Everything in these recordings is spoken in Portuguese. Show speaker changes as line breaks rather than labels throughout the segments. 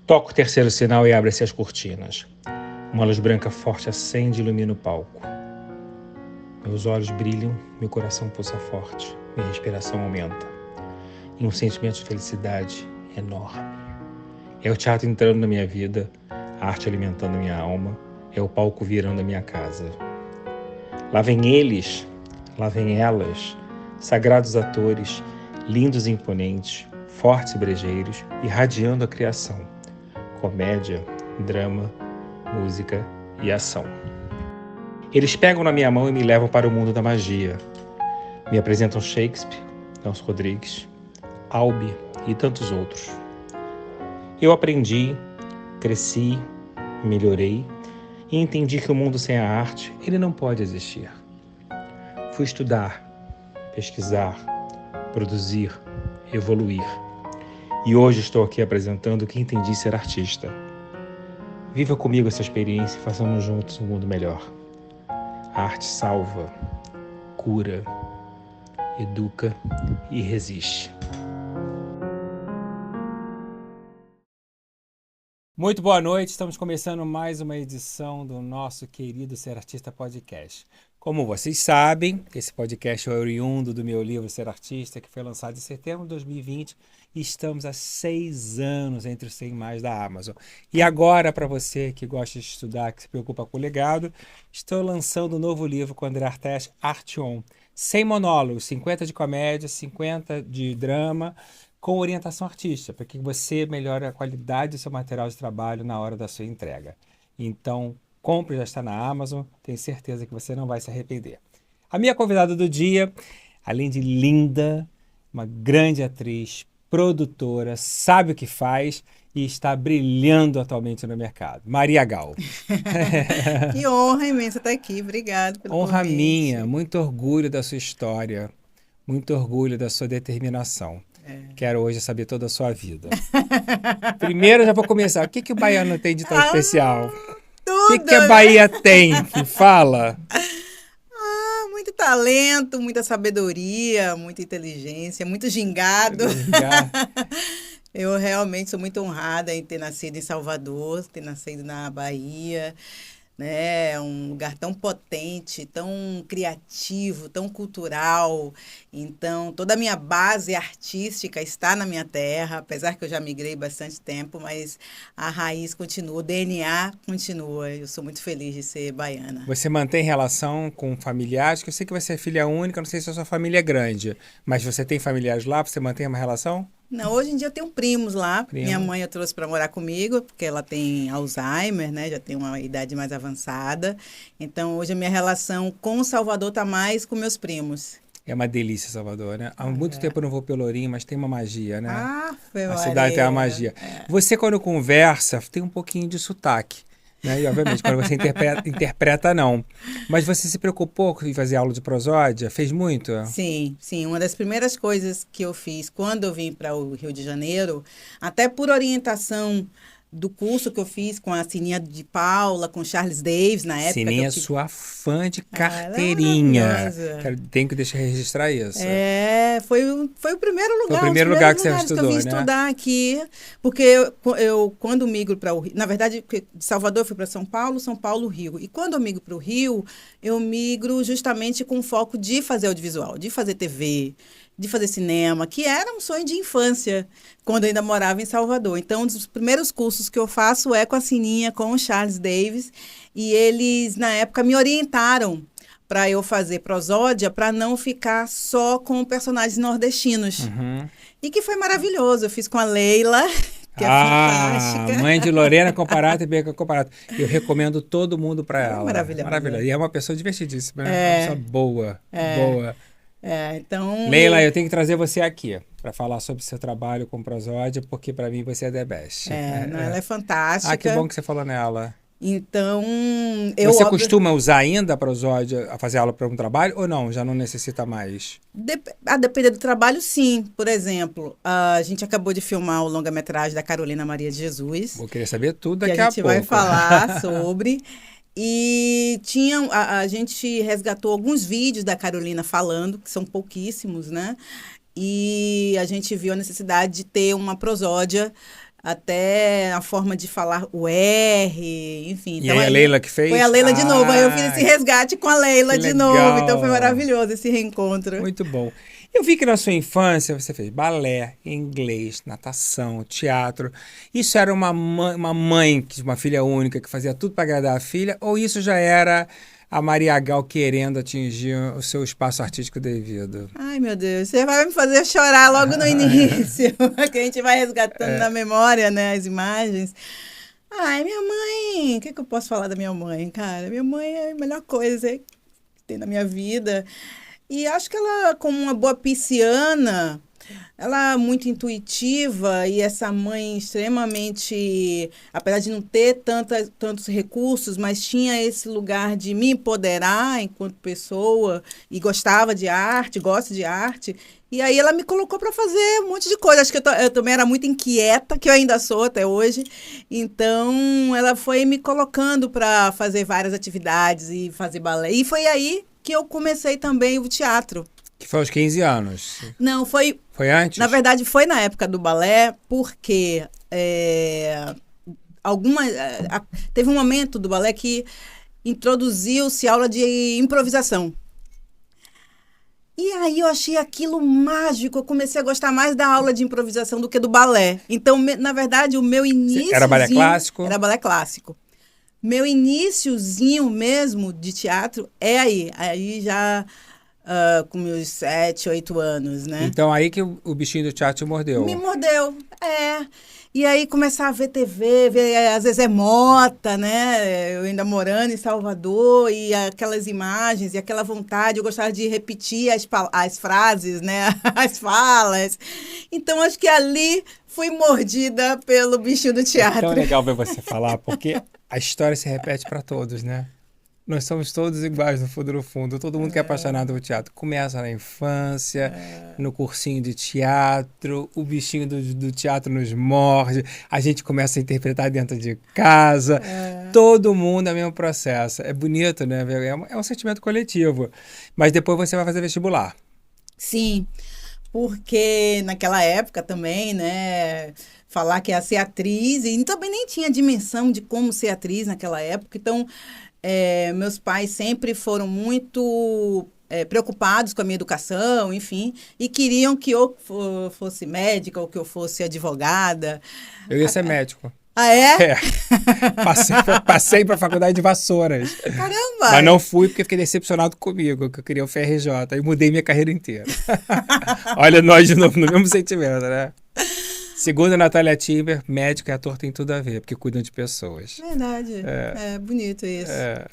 Toco o terceiro sinal e abre-se as cortinas. Uma luz branca forte acende e ilumina o palco. Meus olhos brilham, meu coração pulsa forte, minha respiração aumenta. E um sentimento de felicidade enorme. É o teatro entrando na minha vida, a arte alimentando minha alma, é o palco virando a minha casa. Lá vem eles, lá vem elas, sagrados atores, lindos e imponentes, fortes e brejeiros, irradiando a criação. Comédia, drama, música e ação. Eles pegam na minha mão e me levam para o mundo da magia. Me apresentam Shakespeare, Nelson Rodrigues, Albi e tantos outros. Eu aprendi, cresci, melhorei e entendi que o mundo sem a arte, ele não pode existir. Fui estudar, pesquisar, produzir, evoluir. E hoje estou aqui apresentando o que entendi ser artista. Viva comigo essa experiência e façamos juntos um mundo melhor. A arte salva, cura, educa e resiste. Muito boa noite, estamos começando mais uma edição do nosso querido Ser Artista Podcast. Como vocês sabem, esse podcast é oriundo do meu livro Ser Artista, que foi lançado em setembro de 2020 e estamos há 6 anos entre os 100 mais da Amazon. E agora, para você que gosta de estudar, que se preocupa com o legado, estou lançando um novo livro com André Artes, Arte On. 100 monólogos, 50 de comédia, 50 de drama, com orientação artística, para que você melhore a qualidade do seu material de trabalho na hora da sua entrega. Então, compre, já está na Amazon, tenho certeza que você não vai se arrepender. A minha convidada do dia, além de linda, uma grande atriz, produtora, sabe o que faz e está brilhando atualmente no mercado. Maria Gal.
Que honra imensa estar aqui, obrigado pelo
honra
convite.
Minha, muito orgulho da sua história, muito orgulho da sua determinação. Quero hoje saber toda a sua vida. Primeiro já vou começar. O que o baiano tem de tão especial?
Tudo!
O que a Bahia tem? Que fala?
Muito talento, muita sabedoria, muita inteligência, muito gingado. Eu realmente sou muito honrada em ter nascido em Salvador, ter nascido na Bahia, né? Um lugar tão potente, tão criativo, tão cultural. Então, toda a minha base artística está na minha terra, apesar que eu já migrei bastante tempo, mas a raiz continua, o DNA continua. Eu sou muito feliz de ser baiana.
Você mantém relação com familiares? Que eu sei que você é filha única, não sei se a sua família é grande, mas você tem familiares lá? Você mantém uma relação?
Não, hoje em dia eu tenho primos lá. Minha mãe eu trouxe para morar comigo, porque ela tem Alzheimer, né? Já tem uma idade mais avançada. Então, hoje a minha relação com Salvador está mais com meus primos.
É uma delícia, Salvador, né? Há muito tempo eu não vou pelo Ourinho, mas tem uma magia, né?
A
cidade tem uma magia. Você, quando conversa, tem um pouquinho de sotaque. Né? E, obviamente, quando você interpreta, não. Mas você se preocupou em fazer aula de prosódia? Fez muito?
Sim, sim. Uma das primeiras coisas que eu fiz quando eu vim para o Rio de Janeiro, até por orientação do curso que eu fiz com a Sininha de Paula, com Charles Davis, na época.
Sininha é sua fã de carteirinha. Tenho que deixar registrar isso.
Foi o primeiro lugar.
Foi o primeiro lugar que você estudou,
que eu vim estudar aqui. Porque eu quando migro para o Rio... Na verdade, de Salvador eu fui para São Paulo, Rio. E quando eu migro para o Rio, eu migro justamente com foco de fazer audiovisual, de fazer TV, de fazer cinema, que era um sonho de infância, quando eu ainda morava em Salvador. Então, um dos primeiros cursos que eu faço é com a Sininha, com o Charles Davis, e eles, na época, me orientaram para eu fazer prosódia, para não ficar só com personagens nordestinos. E que foi maravilhoso. Eu fiz com a Leila, que é fantástica.
Mãe de Lorena Comparato e Beca Comparato. Eu recomendo todo mundo para ela.
Maravilhosa.
E é uma pessoa divertidíssima, né? Uma pessoa boa.
Então...
Leila, eu tenho que trazer você aqui para falar sobre seu trabalho com prosódia, porque para mim você é the best.
Ela é fantástica.
Que bom que você falou nela.
Então,
você costuma usar ainda a prosódia, a fazer aula para um trabalho ou não? Já não necessita mais?
A depender do trabalho, sim. Por exemplo, a gente acabou de filmar o longa-metragem da Carolina Maria de Jesus.
Vou querer saber tudo daqui a pouco.
Que a gente vai falar sobre. E a gente resgatou alguns vídeos da Carolina falando, que são pouquíssimos, né? E a gente viu a necessidade de ter uma prosódia até a forma de falar o R, enfim.
E
então,
aí a Leila que fez?
Foi a Leila de novo. Aí eu fiz esse resgate com a Leila de novo. Então foi maravilhoso esse reencontro.
Muito bom. Eu vi que na sua infância você fez balé, inglês, natação, teatro. Isso era uma mãe, uma filha única, que fazia tudo para agradar a filha? Ou isso já era a Maria Gal querendo atingir o seu espaço artístico devido?
Ai, meu Deus, você vai me fazer chorar logo no início, que a gente vai resgatando na memória, né, as imagens. Ai, minha mãe, o que eu posso falar da minha mãe, cara? Minha mãe é a melhor coisa que tem na minha vida. E acho que ela, como uma boa pisciana, ela é muito intuitiva e essa mãe extremamente, apesar de não ter tantos recursos, mas tinha esse lugar de me empoderar enquanto pessoa e gostava de arte, gosta de arte. E aí ela me colocou para fazer um monte de coisa. Acho que eu também era muito inquieta, que eu ainda sou até hoje. Então ela foi me colocando para fazer várias atividades e fazer balé. E foi aí que eu comecei também o teatro.
Que foi aos 15 anos.
Não, foi...
Foi antes?
Na verdade, foi na época do balé, porque teve um momento do balé que introduziu-se aula de improvisação. E aí eu achei aquilo mágico, eu comecei a gostar mais da aula de improvisação do que do balé. Então, na verdade, o meu início...
Era balé clássico?
Era balé clássico. Meu iniciozinho mesmo de teatro é aí. Aí já com meus 7, 8 anos, né?
Então aí que o bichinho do teatro te mordeu.
Me mordeu, E aí começar a ver TV, ver a Zezé Mota, né? Eu ainda morando em Salvador, e aquelas imagens, e aquela vontade, eu gostava de repetir as frases, né? As falas. Então, acho que ali fui mordida pelo bichinho do teatro.
É tão legal ver você falar, porque a história se repete para todos, né? Nós somos todos iguais no fundo do fundo. Todo mundo que é apaixonado por teatro começa na infância, no cursinho de teatro, o bichinho do teatro nos morde, a gente começa a interpretar dentro de casa. Todo mundo é o mesmo processo. É bonito, né? É um sentimento coletivo. Mas depois você vai fazer vestibular.
Sim, porque naquela época também, né? Falar que ia ser atriz, e também nem tinha dimensão de como ser atriz naquela época. Então, meus pais sempre foram muito preocupados com a minha educação, enfim, e queriam que eu fosse médica ou que eu fosse advogada.
Eu ia ser médico.
Ah, é?
É. Passei para a faculdade de Vassouras.
Caramba!
Mas não fui porque fiquei decepcionado comigo, que eu queria o FRJ. E mudei minha carreira inteira. Olha nós de novo, no mesmo sentimento, né? Segundo a Natália Timber, médico e ator tem tudo a ver, porque cuidam de pessoas.
Verdade. É bonito isso.
É.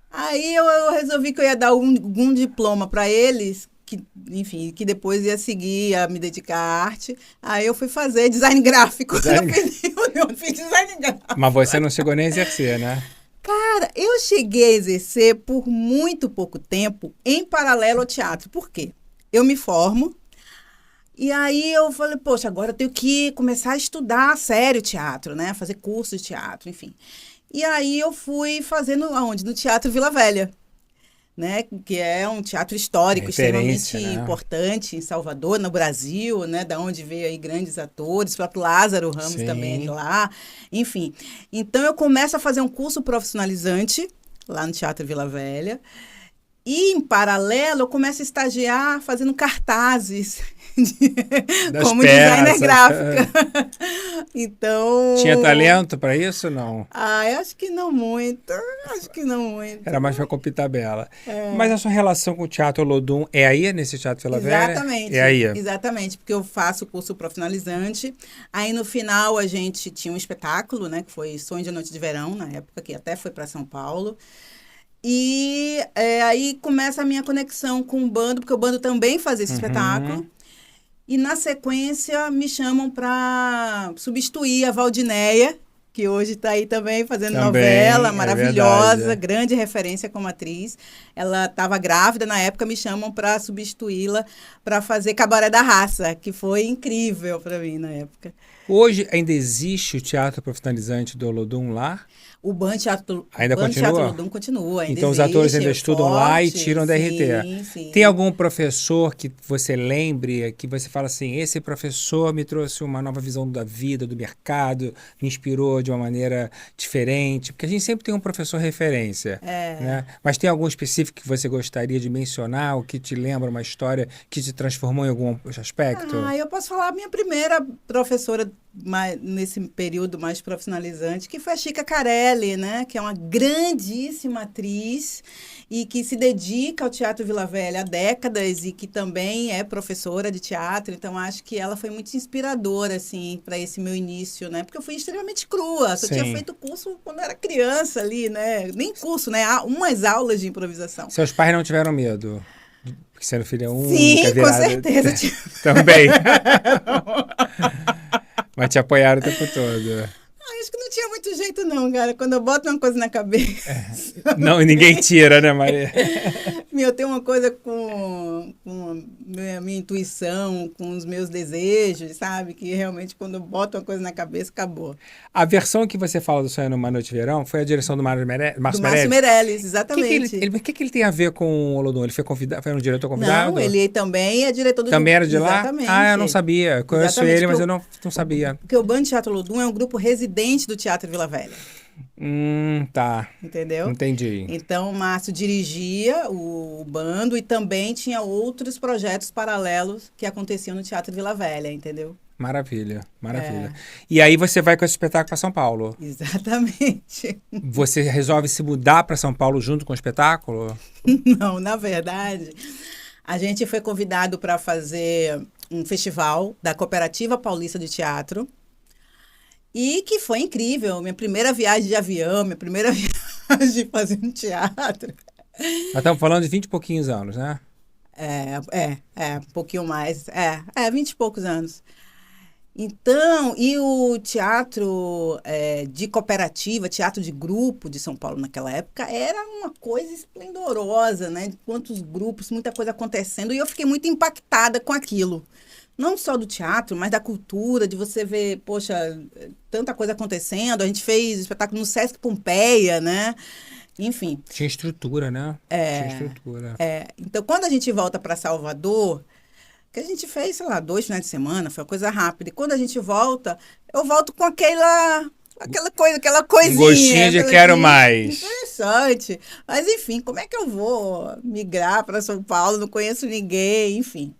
Aí eu resolvi que eu ia dar algum diploma para eles, que, enfim, que depois ia seguir a me dedicar à arte. Aí eu fui fazer design gráfico. Eu fiz design gráfico.
Mas você não chegou nem a exercer, né?
Cara, eu cheguei a exercer por muito pouco tempo em paralelo ao teatro. Por quê? Eu me formo. E aí eu falei, poxa, agora eu tenho que começar a estudar sério teatro, né? Fazer curso de teatro, enfim. E aí eu fui fazendo aonde? No Teatro Vila Velha, né? Que é um teatro histórico extremamente importante em Salvador, no Brasil, né? Da onde veio aí grandes atores, o próprio Lázaro Ramos também é de lá, enfim. Então eu começo a fazer um curso profissionalizante lá no Teatro Vila Velha. E, em paralelo, eu começo a estagiar fazendo cartazes como designer gráfica. Então...
Tinha talento para isso ou não?
Eu acho que não muito.
Era mais para copiar tabela. Mas a sua relação com o Teatro Olodum é aí, nesse Teatro Vila Velha?
Exatamente.
É aí.
Exatamente, porque eu faço o curso profissionalizante. Aí, no final, a gente tinha um espetáculo, né? Que foi Sonho de Noite de Verão, na época, que até foi para São Paulo. E aí começa a minha conexão com o bando, porque o bando também fazia esse espetáculo. E, na sequência, me chamam para substituir a Valdinéia, que hoje está aí também fazendo
Também,
novela,
é
maravilhosa,
verdade.
grande referência como atriz. Ela estava grávida na época, me chamam para substituí-la para fazer Cabaré da Raça, que foi incrível para mim na época.
Hoje ainda existe o teatro profissionalizante do Olodum lá?
O
Ainda
Ban Teatro
continua?
Ludum continua, ainda
Então os atores
existe,
ainda
é
estudam lá e
forte,
tiram DRT.
sim,
Tem
sim.
algum professor que você lembre, que você fala assim, esse professor me trouxe uma nova visão da vida, do mercado, me inspirou de uma maneira diferente? Porque a gente sempre tem um professor referência, né? Mas tem algum específico que você gostaria de mencionar, ou que te lembra uma história que te transformou em algum aspecto?
Eu posso falar a minha primeira professora nesse período mais profissionalizante, que foi a Chica Carelli, né? Que é uma grandíssima atriz e que se dedica ao Teatro Vila Velha há décadas e que também é professora de teatro. Então, acho que ela foi muito inspiradora, assim, para esse meu início, né? Porque eu fui extremamente crua. Só tinha
Sim.
feito curso quando era criança ali, né? Nem curso, né? Umas aulas de improvisação.
Seus pais não tiveram medo? Porque sendo filha única,
Sim, com
virada...
certeza.
Também. Mas te apoiaram o tempo todo.
Acho que não tinha muito jeito, não, cara. Quando eu boto uma coisa na cabeça.
Não, e ninguém tira, né, Maria?
Eu tenho uma coisa com a minha intuição, com os meus desejos, sabe? Que realmente, quando eu boto uma coisa na cabeça, acabou.
A versão que você fala do Sonho numa Noite de Verão foi a direção do
Do
Márcio
Márcio
Meirelles.
Meirelles,
O que que ele,
exatamente.
o que que ele tem a ver com o Olodum? Ele foi convidado, foi um diretor
Não,
convidado?
ele também é diretor do...
Também era de lá? Ah, eu não
Exatamente.
sabia. Conheço
Exatamente.
ele, mas eu não sabia.
Porque o Band Teatro Ludum é um grupo residente do Teatro Vila Velha.
Tá.
Entendeu?
Entendi.
Então, o Márcio dirigia o bando e também tinha outros projetos paralelos que aconteciam no Teatro Vila Velha, entendeu?
Maravilha, maravilha. E aí você vai com esse espetáculo para São Paulo.
Exatamente.
Você resolve se mudar para São Paulo junto com o espetáculo?
Não, na verdade, a gente foi convidado para fazer um festival da Cooperativa Paulista de Teatro e que foi incrível. Minha primeira viagem de avião, minha primeira viagem fazendo teatro.
Nós estamos falando de 20 e pouquinhos anos, né?
Um pouquinho mais. 20 e poucos anos. Então, e o teatro de cooperativa, teatro de grupo de São Paulo naquela época, era uma coisa esplendorosa, né? De quantos grupos, muita coisa acontecendo, e eu fiquei muito impactada com aquilo. Não só do teatro, mas da cultura, de você ver, poxa, tanta coisa acontecendo. A gente fez espetáculo no Sesc Pompeia, né? Enfim.
Tinha estrutura, né? Tinha estrutura.
Então, quando a gente volta para Salvador, que a gente fez, sei lá, 2 finais de semana, foi uma coisa rápida. E quando a gente volta, eu volto com aquela coisa, aquela coisinha.
Um gostinho de quero mais.
Interessante. Mas, enfim, como é que eu vou migrar para São Paulo? Não conheço ninguém, enfim.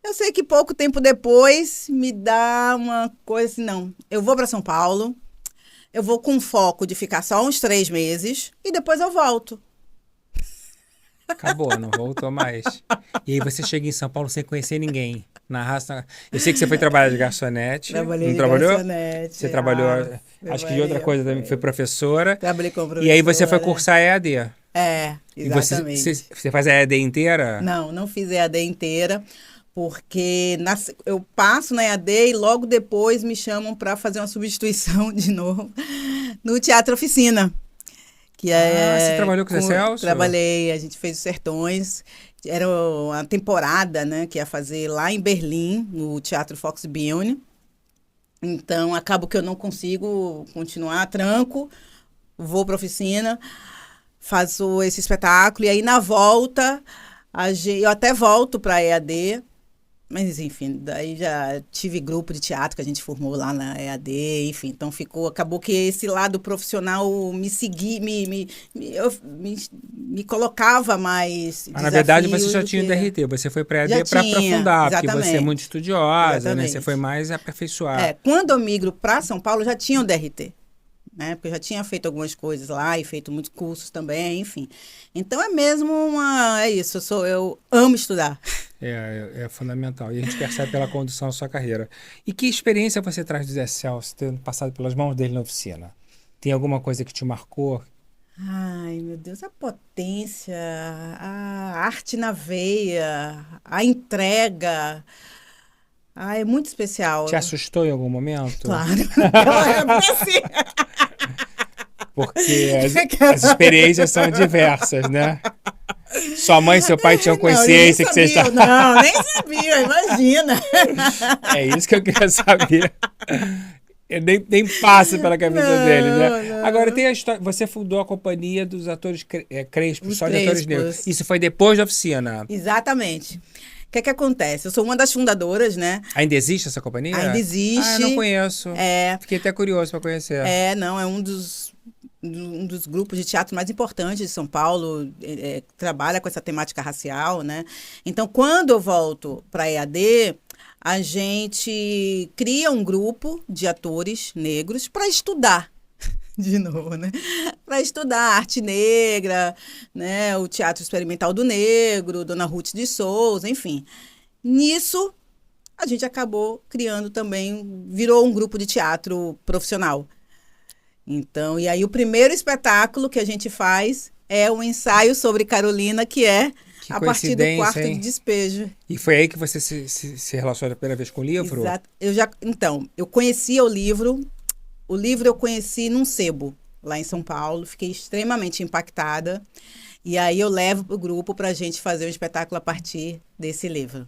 Eu sei que pouco tempo depois me dá uma coisa assim, não, eu vou para São Paulo, eu vou com foco de ficar só uns 3 meses e depois eu volto.
Acabou, não voltou mais. E aí você chega em São Paulo sem conhecer ninguém. Na raça. Eu sei que você foi trabalhar de garçonete.
Trabalhei
Não
de
trabalhou?
garçonete.
Você trabalhou, acho que de outra coisa também, foi professora.
Trabalhei como professora.
E aí você foi cursar EAD.
Exatamente.
E você faz a EAD inteira?
Não fiz EAD inteira, porque eu passo na EAD e logo depois me chamam para fazer uma substituição de novo no Teatro Oficina.
Você trabalhou com o Zé Celso?
Trabalhei, a gente fez os Sertões. Era uma temporada, né, que ia fazer lá em Berlim, no Teatro Fox Bione. Então, acabo que eu não consigo continuar, tranco, vou para a oficina, faço esse espetáculo, e aí na volta, eu até volto para a EAD, mas enfim, daí já tive grupo de teatro que a gente formou lá na EAD, enfim, então acabou que esse lado profissional me colocava mais
Mas na verdade você já tinha DRT, você foi para EAD para aprofundar,
exatamente.
porque você é muito estudiosa,
Exatamente.
né? Você foi mais aperfeiçoar.
Quando eu migro para São Paulo, já tinha o DRT. Né? Porque eu já tinha feito algumas coisas lá e feito muitos cursos também, enfim. Então é mesmo é isso, eu amo estudar.
É fundamental. E a gente percebe pela condução da sua carreira. E que experiência você traz do Zé Celso, tendo passado pelas mãos dele na oficina? Tem alguma coisa que te marcou?
Ai, meu Deus, a potência, a arte na veia, a entrega. Ah, é muito especial.
Te assustou em algum momento?
Claro. Naquela época, assim.
Porque as experiências são diversas, né? Sua mãe e seu pai tinham
Não, eles nem
consciência que você está...
sabiam. Não, nem sabia, imagina.
É isso que eu queria saber. Nem passa pela cabeça deles, né?
Não.
Agora, tem a história... Você fundou a companhia dos atores Crespos,
Os
só de atores
Crespos.
negros. Isso foi depois da oficina.
Exatamente. O que acontece? Eu sou uma das fundadoras, né?
Ainda existe essa companhia?
Ainda existe.
Ah, eu não conheço. Fiquei até curioso para conhecer.
Não, é um dos grupos de teatro mais importantes de São Paulo, trabalha com essa temática racial, né? Então, quando eu volto para a EAD, a gente cria um grupo de atores negros para estudar. De novo, né? Para estudar arte negra, né? O Teatro Experimental do Negro, Dona Ruth de Souza, enfim. Nisso, a gente acabou criando também, virou um grupo de teatro profissional. Então, e aí o primeiro espetáculo que a gente faz é o ensaio sobre Carolina, que é a partir do quarto de despejo.
E foi aí que você se relacionou a primeira vez com o livro?
Exato. Então, eu conhecia o livro eu conheci num sebo, lá em São Paulo, fiquei extremamente impactada, e aí eu levo para o grupo para a gente fazer um espetáculo a partir desse livro.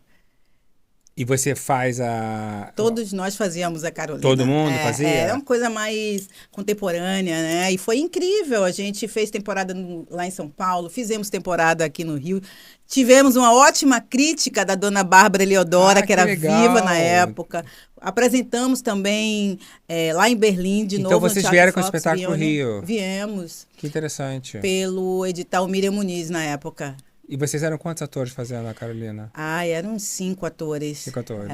E você faz a...
Todos nós fazíamos a Carolina.
Todo mundo fazia?
Era uma coisa mais contemporânea, né? E foi incrível. A gente fez temporada lá em São Paulo, fizemos temporada aqui no Rio. Tivemos uma ótima crítica da dona Bárbara Eleodora, que era
legal.
viva na época. Apresentamos também lá em Berlim, de novo.
Então vocês vieram com o espetáculo no Rio?
Viemos.
Que interessante.
Pelo edital Miriam Muniz, na época.
E vocês eram quantos atores fazendo a Carolina?
Eram 5 atores.
5 atores.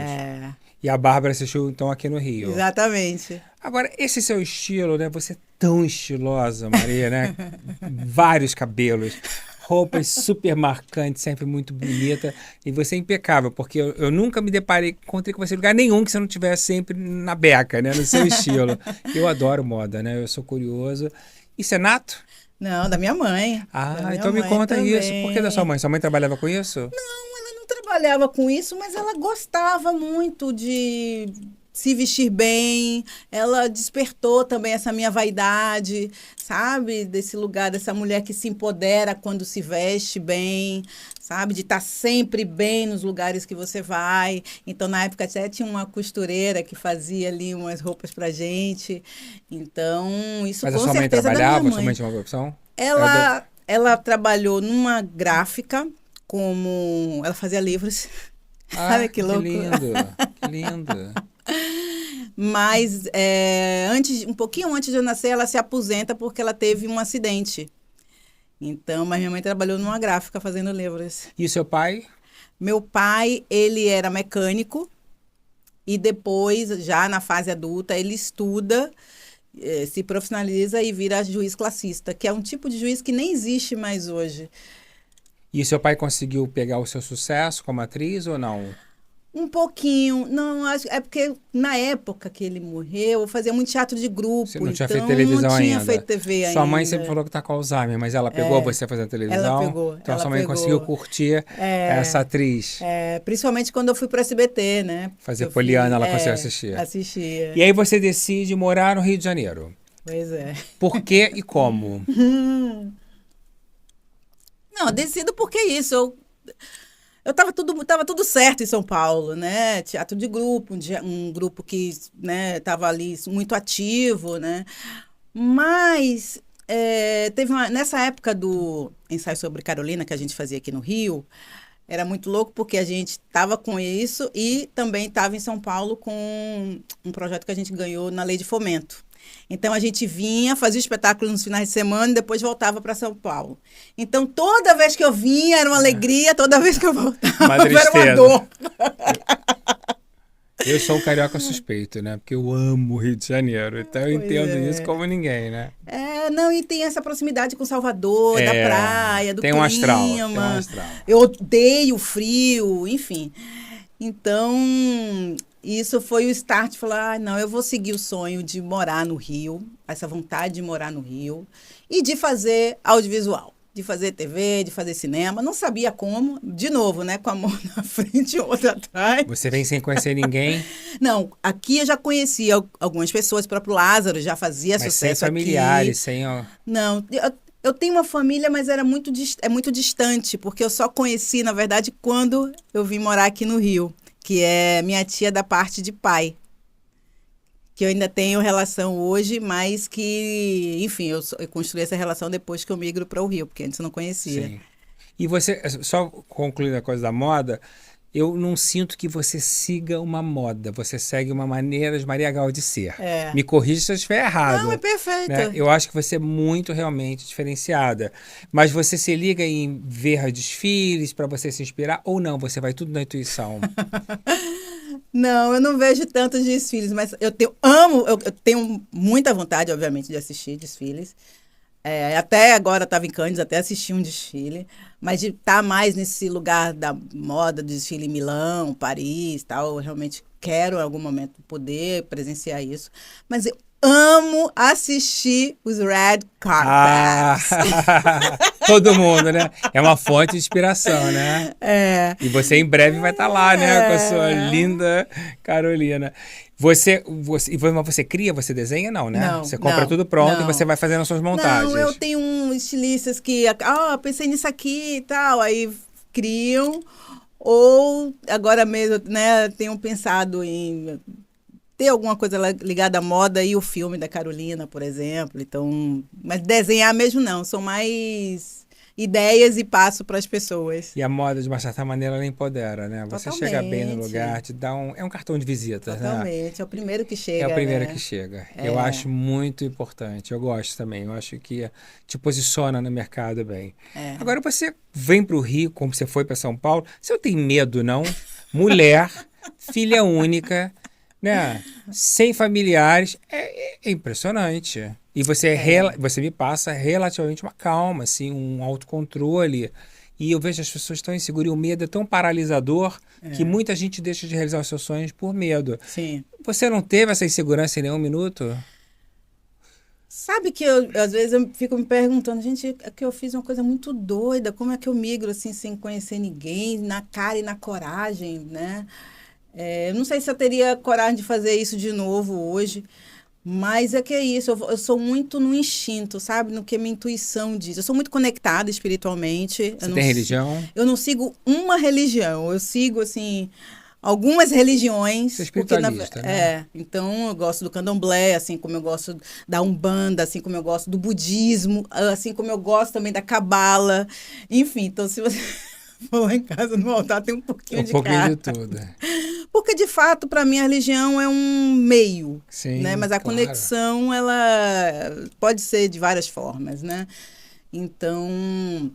E a Bárbara assistiu, então, aqui no Rio.
Exatamente.
Agora, esse seu estilo, né? Você é tão estilosa, Maria, né? Vários cabelos, roupas super marcantes, sempre muito bonita. E você é impecável, porque eu nunca me encontrei com você em lugar nenhum que você não tivesse sempre na beca, né? No seu estilo. Eu adoro moda, né? Eu sou curioso. Isso é nato?
Não, da minha mãe.
Então me conta isso. Por que da sua mãe? Sua mãe trabalhava com isso?
Não, ela não trabalhava com isso, mas ela gostava muito de se vestir bem. Ela despertou também essa minha vaidade, sabe? Desse lugar, dessa mulher que se empodera quando se veste bem, sabe? De estar sempre bem nos lugares que você vai. Então, na época, até tinha uma costureira que fazia ali umas roupas pra gente. Então, isso
Mas
com
a sua mãe
certeza
trabalhava?
da minha
Sua
mãe.
mãe tinha uma profissão?
Ela trabalhou numa gráfica como... Ela fazia livros. Olha que louco.
Que lindo, que lindo.
Mas um pouquinho antes de eu nascer, ela se aposenta porque ela teve um acidente. Então, mas minha mãe trabalhou numa gráfica fazendo livros.
E o seu pai?
Meu pai, ele era mecânico e depois, já na fase adulta, ele estuda, se profissionaliza e vira juiz classista, que é um tipo de juiz que nem existe mais hoje.
E seu pai conseguiu pegar o seu sucesso como atriz ou não?
Um pouquinho. Não, é porque na época que ele morreu, eu fazia muito teatro de grupo. Você
não tinha feito televisão ainda?
Não tinha feito TV ainda.
Sua mãe sempre falou que tá com Alzheimer, mas ela pegou você fazendo televisão?
Ela pegou.
Então sua mãe conseguiu curtir essa atriz.
Principalmente quando eu fui para o SBT, né?
Fazer Poliana, ela conseguiu assistir.
Assistia.
E aí você decide morar no Rio de Janeiro.
Pois é.
Por quê e como?
Não, decido porque isso. Tava tudo certo em São Paulo, né? Teatro de grupo, um grupo que, né, tava ali muito ativo, né? Mas teve nessa época do ensaio sobre Carolina, que a gente fazia aqui no Rio, era muito louco porque a gente estava com isso e também estava em São Paulo com um projeto que a gente ganhou na Lei de Fomento. Então, a gente vinha, fazia o espetáculo nos finais de semana e depois voltava para São Paulo. Então, toda vez que eu vinha era uma alegria, toda vez que eu voltava era uma dor.
Eu sou um carioca suspeito, né? Porque eu amo o Rio de Janeiro. Então, eu entendo isso como ninguém, né?
Não, e tem essa proximidade com Salvador, da praia, do
tem
clima.
Um astral, tem um astral.
Eu odeio o frio, enfim. Então... Isso foi o start, falar, não, eu vou seguir o sonho de morar no Rio, essa vontade de morar no Rio e de fazer audiovisual, de fazer TV, de fazer cinema. Não sabia como, de novo, né? Com a mão na frente e outra atrás.
Você vem sem conhecer ninguém?
Não, aqui eu já conhecia algumas pessoas, o próprio Lázaro já fazia
Mas
sucesso
sem familiares,
aqui.
sem...
Não, eu tenho uma família, mas era muito distante, porque eu só conheci, na verdade, quando eu vim morar aqui no Rio, que é minha tia da parte de pai. Que eu ainda tenho relação hoje, mas que, enfim, eu construí essa relação depois que eu migro para o Rio, porque antes eu não conhecia.
Sim. E você, só concluindo a coisa da moda, eu não sinto que você siga uma moda, você segue uma maneira de Maria Gal de ser.
É.
Me corrija se eu estiver errado.
Não, é perfeito.
Né? Eu acho que você é muito realmente diferenciada. Mas você se liga em ver desfiles para você se inspirar ou não? Você vai tudo na intuição?
Não, eu não vejo tantos desfiles, mas eu tenho muita vontade, obviamente, de assistir desfiles. Até agora estava em Cannes, até assisti um desfile, mas de estar mais nesse lugar da moda, do desfile em Milão, Paris, tal, eu realmente quero em algum momento poder presenciar isso. Mas eu amo assistir os red carpets.
Todo mundo, né? É uma fonte de inspiração, né? E você em breve vai estar lá, né? Com a sua linda Carolina. Você cria, você desenha? Não, né?
Não,
você compra tudo pronto e você vai fazendo as suas montagens.
Não, eu tenho estilistas que, pensei nisso aqui e tal, aí criam. Ou agora mesmo, né, tenho pensado em ter alguma coisa ligada à moda e o filme da Carolina, por exemplo. Então, mas desenhar mesmo não, são mais ideias e passo para as pessoas.
E a moda, de uma certa maneira, ela empodera, né? Você
Totalmente.
chega bem no lugar, te dá é um cartão de visita, né?
Totalmente, é o primeiro que chega.
É o primeiro
né?
que chega. Eu acho muito importante, eu gosto também, eu acho que te posiciona no mercado bem. Agora, você vem para o Rio, como você foi para São Paulo, você não tem medo, não? Mulher, filha única, né? Sem familiares, é impressionante. E você me passa relativamente uma calma, assim, um autocontrole. E eu vejo as pessoas tão inseguras e o medo é tão paralisador que muita gente deixa de realizar os seus sonhos por medo.
Sim.
Você não teve essa insegurança em nenhum minuto?
Sabe que às vezes eu fico me perguntando, gente, é que eu fiz uma coisa muito doida, como é que eu migro assim sem conhecer ninguém, na cara e na coragem, né? Eu não sei se eu teria coragem de fazer isso de novo hoje, mas é que é isso, eu sou muito no instinto, sabe? No que a minha intuição diz. Eu sou muito conectada espiritualmente.
Você tem religião?
Eu não sigo uma religião, eu sigo, assim, algumas religiões.
Você é espiritualista, né?
Então eu gosto do candomblé, assim como eu gosto da Umbanda, assim como eu gosto do budismo, assim como eu gosto também da cabala. Enfim, então se você for lá em casa no altar, tem um pouquinho de cada.
Um pouquinho de tudo.
Porque, de fato, para mim, a religião é um meio,
sim,
né? Mas a conexão, ela pode ser de várias formas, né? Então,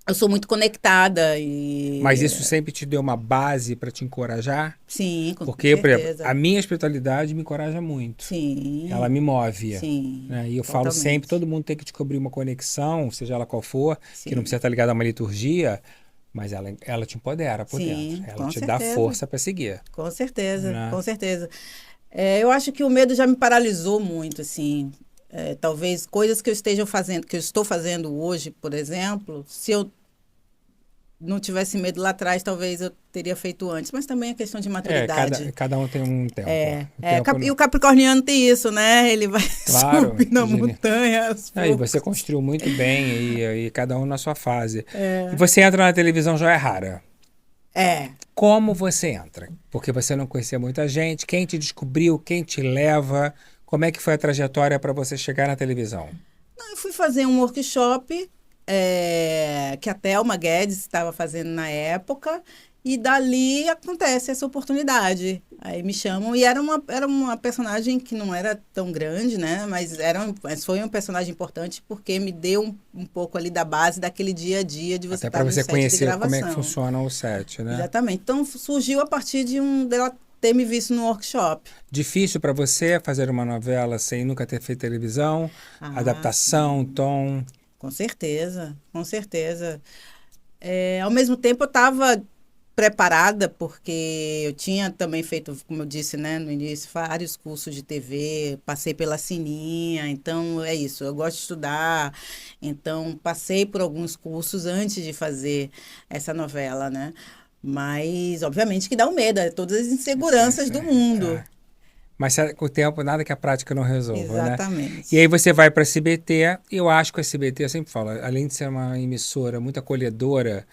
eu sou muito conectada e...
Mas isso sempre te deu uma base para te encorajar?
Sim, com
Porque,
certeza.
por exemplo, a minha espiritualidade me encoraja muito.
Sim.
Ela me move.
Sim.
Né? E eu
totalmente.
falo sempre, todo mundo tem que descobrir uma conexão, seja ela qual for,
Sim.
que não precisa estar ligada a uma liturgia, mas ela te empodera por dentro. Ela te dá força para seguir.
Com certeza,
né?
Com certeza. Eu acho que o medo já me paralisou muito, assim. Talvez coisas que eu estou fazendo hoje, por exemplo, se eu não tivesse medo lá atrás, talvez eu teria feito antes. Mas também é questão de maturidade.
Cada um tem um tempo.
E o capricorniano tem isso, né? Ele vai subir na montanha.
E você construiu muito bem, e cada um na sua fase. E você entra na televisão já é rara. Como você entra? Porque você não conhecia muita gente. Quem te descobriu? Quem te leva? Como é que foi a trajetória para você chegar na televisão?
Eu fui fazer um workshop que a Thelma Guedes estava fazendo na época, e dali acontece essa oportunidade. Aí me chamam, e era uma personagem que não era tão grande, né? Mas foi um personagem importante porque me deu um pouco ali da base daquele dia a dia de você estar no set de gravação. Até para você conhecer
como é que funciona o set, né?
Exatamente. Então surgiu a partir dela ter me visto no workshop.
Difícil para você fazer uma novela sem nunca ter feito televisão? Adaptação, tom...
Com certeza, com certeza. Ao mesmo tempo, eu estava preparada, porque eu tinha também feito, como eu disse, né, no início, vários cursos de TV, passei pela Sininha, então é isso, eu gosto de estudar, então passei por alguns cursos antes de fazer essa novela, né? Mas, obviamente, que dá um medo, é todas as inseguranças do mundo.
Mas com o tempo, nada que a prática não resolva, né? E
Exatamente.
aí você vai para a SBT, e eu acho que a SBT, eu sempre falo, além de ser uma emissora muito acolhedora,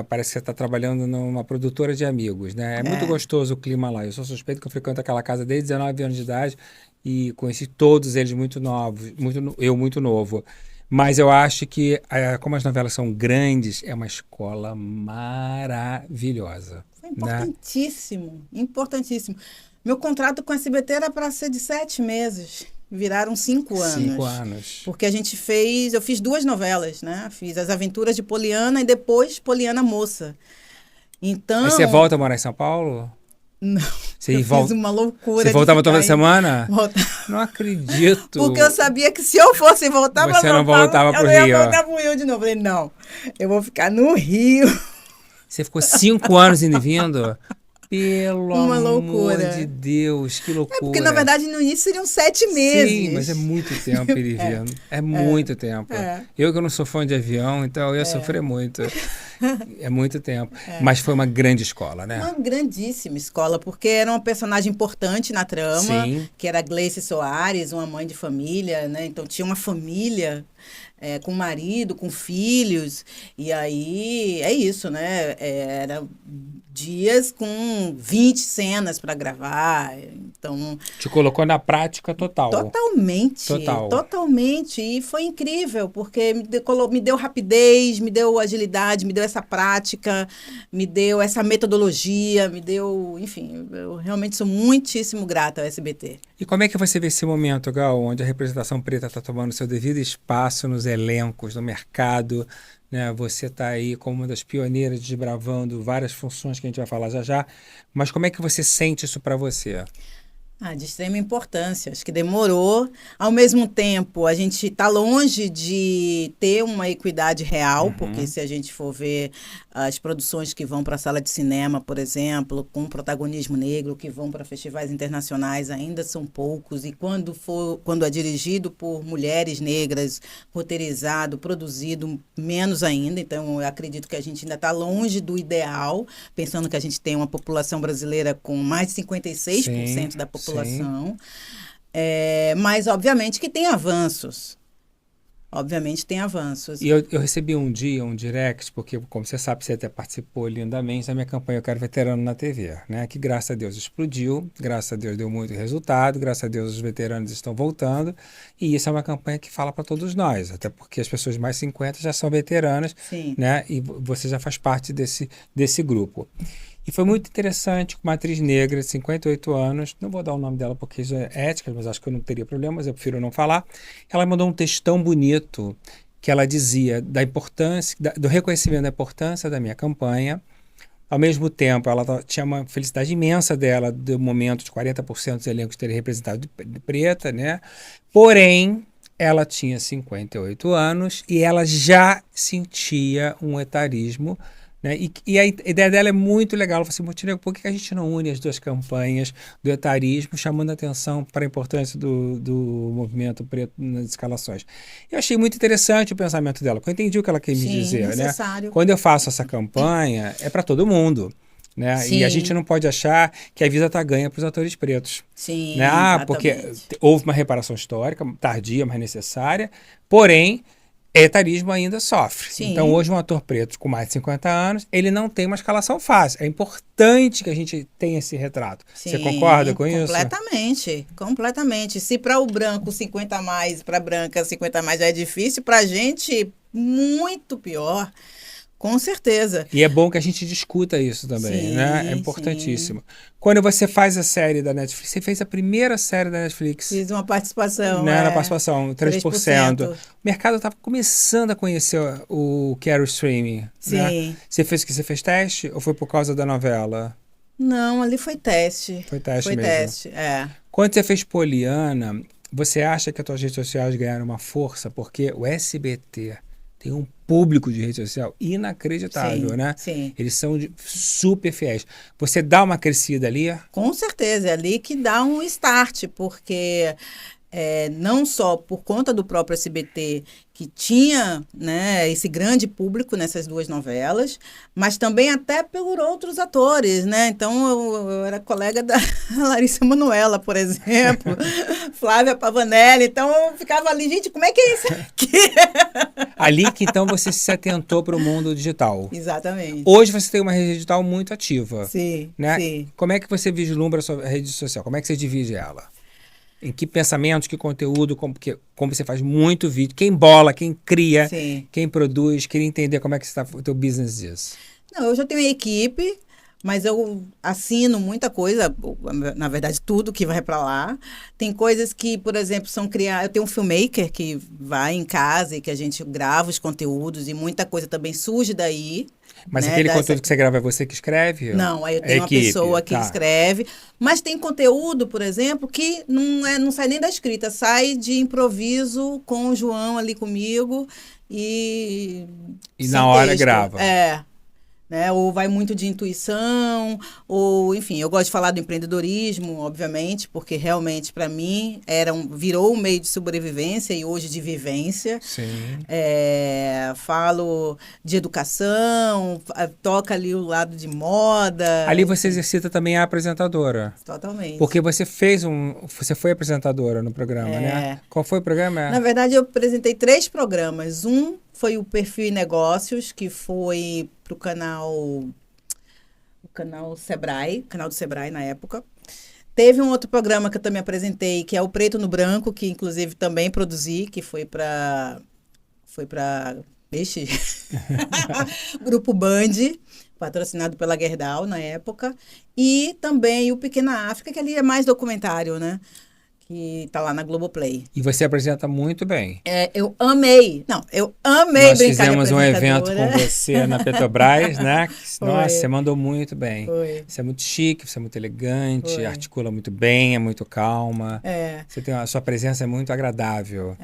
parece que você está trabalhando numa produtora de amigos, né? É muito
É.
gostoso o clima lá. Eu sou suspeito que eu frequento aquela casa desde 19 anos de idade e conheci todos eles muito novos, eu muito novo. Mas eu acho que, como as novelas são grandes, é uma escola maravilhosa,
Foi
né?
importantíssimo, importantíssimo. Meu contrato com a SBT era para ser de 7 meses. Viraram
5
5 anos.
anos.
Porque eu fiz 2 novelas, né? Fiz As Aventuras de Poliana e depois Poliana Moça.
Aí você
Então,
volta a morar em São Paulo?
não,
Você
eu fiz
volta,
uma
você
loucura de
voltava
ficar
toda
aí.
semana?
Voltar.
Não
Porque eu
acredito.
sabia que se eu fosse voltar para
Você não
São Paulo,
voltava
eu
pro
não ia
Rio.
voltar para o Rio de novo. Eu falei, não, eu vou ficar no Rio.
Você ficou 5 anos indo e vindo? Pelo
Uma
amor de
loucura.
Deus, que
É porque, na
loucura.
verdade, no início seriam sete
Sim, mas é
meses.
muito tempo ir e
É,
vindo. É
é,
muito tempo.
é,
Eu que não sou fã de avião, então eu ia
é.
sofrer muito. É muito tempo. Mas foi uma grande escola, né?
Uma grandíssima escola, porque era uma personagem importante na trama,
Sim.
que era Gleice Soares, uma mãe de família, né? Então tinha uma família com marido, com filhos, e aí é isso, né? Era dias com 20 cenas para gravar, então
Te colocou na prática total.
totalmente,
Total.
totalmente. E foi incrível, porque me deu rapidez, me deu agilidade, me deu essa prática, me deu essa metodologia, me deu. Enfim, eu realmente sou muitíssimo grata ao SBT.
E como é que você vê esse momento, Gal, onde a representação preta está tomando seu devido espaço nos elencos, no mercado, né? Você está aí como uma das pioneiras desbravando várias funções que a gente vai falar já já, mas como é que você sente isso para você?
De extrema importância. Acho que demorou. Ao mesmo tempo, a gente está longe de ter uma equidade real, porque
Uhum.
se a gente for ver as produções que vão para a sala de cinema, por exemplo, com protagonismo negro, que vão para festivais internacionais, ainda são poucos. E quando é dirigido por mulheres negras, roteirizado, produzido, menos ainda. Então, eu acredito que a gente ainda está longe do ideal, pensando que a gente tem uma população brasileira com mais de
Sim,
56% da população.
sim.
Mas, obviamente, que tem avanços. Obviamente, tem avanços.
E eu recebi um dia um direct, porque, como você sabe, você até participou lindamente da minha campanha Eu Quero Veterano na TV, né? Que, graças a Deus, explodiu, graças a Deus deu muito resultado, graças a Deus os veteranos estão voltando, e isso é uma campanha que fala para todos nós, até porque as pessoas mais 50 já são veteranas,
Sim.
né? E você já faz parte desse grupo. E foi muito interessante, com uma atriz negra de 58 anos, não vou dar o nome dela porque isso é ética, mas acho que eu não teria problemas, eu prefiro não falar. Ela mandou um textão bonito que ela dizia da importância, do reconhecimento da importância da minha campanha. Ao mesmo tempo, ela tinha uma felicidade imensa dela, do momento de 40% dos elencos terem representado de preta, né? Porém, ela tinha 58 anos e ela já sentia um etarismo, né? E a ideia dela é muito legal. Ela falou assim, Montenegro, por que a gente não une as duas campanhas do etarismo, chamando a atenção para a importância do movimento preto nas escalações? Eu achei muito interessante o pensamento dela, porque eu entendi o que ela quis me
Sim,
dizer, né?
necessário.
Quando eu faço essa campanha, é para todo mundo. Né? E a gente
Sim,
não pode achar que a vida está ganha para os atores pretos.
sim,
Né? Porque
exatamente.
houve uma reparação histórica, tardia, mas necessária, porém, etarismo ainda sofre. Então,
Sim,
hoje, um ator preto com mais de 50 anos, ele não tem uma escalação fácil. É importante que a gente tenha esse retrato. Você concorda
sim,
com isso?
completamente, completamente. Se para o branco 50 a mais, para a branca 50 a mais já é difícil, para a gente muito pior, com certeza.
E é bom que a gente discuta isso também, né? É
Sim, sim.
importantíssimo. Quando você faz a série da Netflix, você fez a primeira série da Netflix,
Fiz uma participação,
né, na participação, 3%. O
3%.
mercado estava começando a conhecer o Carol Streaming, né?
Sim.
Você fez o que? Você fez teste ou foi por causa da novela?
Não, ali foi teste.
Foi teste
Foi
mesmo.
teste, é.
Quando você fez Poliana, você acha que as suas redes sociais ganharam uma força? Porque o SBT tem um público de rede social inacreditável,
Sim,
né?
sim.
Eles são super fiéis. Você dá uma crescida ali?
Com certeza, é ali que dá um start, porque não só por conta do próprio SBT, que tinha, né, esse grande público nessas duas novelas, mas também até por outros atores, né? Então, eu era colega da Larissa Manoela, por exemplo, Flávia Pavanelli, então eu ficava ali, gente, como é que é isso aqui?
Ali que então você se atentou para o mundo digital.
Exatamente.
Hoje você tem uma rede digital muito ativa,
Sim,
né?
sim.
Como é que você vislumbra a sua rede social? Como é que você divide ela? Em que pensamentos, que conteúdo, como você faz muito vídeo, quem bola, quem cria,
Sim.
quem produz, queria entender como é que está o teu business disso.
Não, eu já tenho equipe, mas eu assino muita coisa, na verdade, tudo que vai para lá. Tem coisas que, por exemplo, são criar. Eu tenho um filmmaker que vai em casa e que a gente grava os conteúdos e muita coisa também surge daí.
Mas
né,
aquele conteúdo que você grava é você que escreve?
Não, aí eu
É
tenho uma
equipe,
pessoa que
tá.
escreve, mas tem conteúdo, por exemplo, que não sai nem da escrita, sai de improviso com o João ali comigo e
E
sem
na hora
texto.
grava.
Né? Ou vai muito de intuição, ou, enfim, eu gosto de falar do empreendedorismo, obviamente, porque realmente, para mim, virou um meio de sobrevivência e hoje de vivência.
Sim.
Falo de educação, toca ali o lado de moda.
Ali você exercita também a apresentadora.
Totalmente.
Porque você você foi apresentadora no programa, né? Qual foi o programa?
Na verdade, eu apresentei 3 programas. Um foi o Perfil e Negócios, que foi para o canal Sebrae, canal do Sebrae na época. Teve um outro programa que eu também apresentei, que é o Preto no Branco, que inclusive também produzi, que foi para Grupo Band, patrocinado pela Gerdau na época. E também o Pequena África, que ali é mais documentário, né? Que tá lá na Globoplay.
E você apresenta muito bem.
Eu amei. Não, eu amei
Nós
brincar de
fizemos um evento
apresentadora.
com você na Petrobras, né?
Foi.
Nossa, você mandou muito bem.
Foi.
Você é muito chique, você é muito elegante,
Foi.
articula muito bem, é muito calma. Você a sua presença é muito agradável.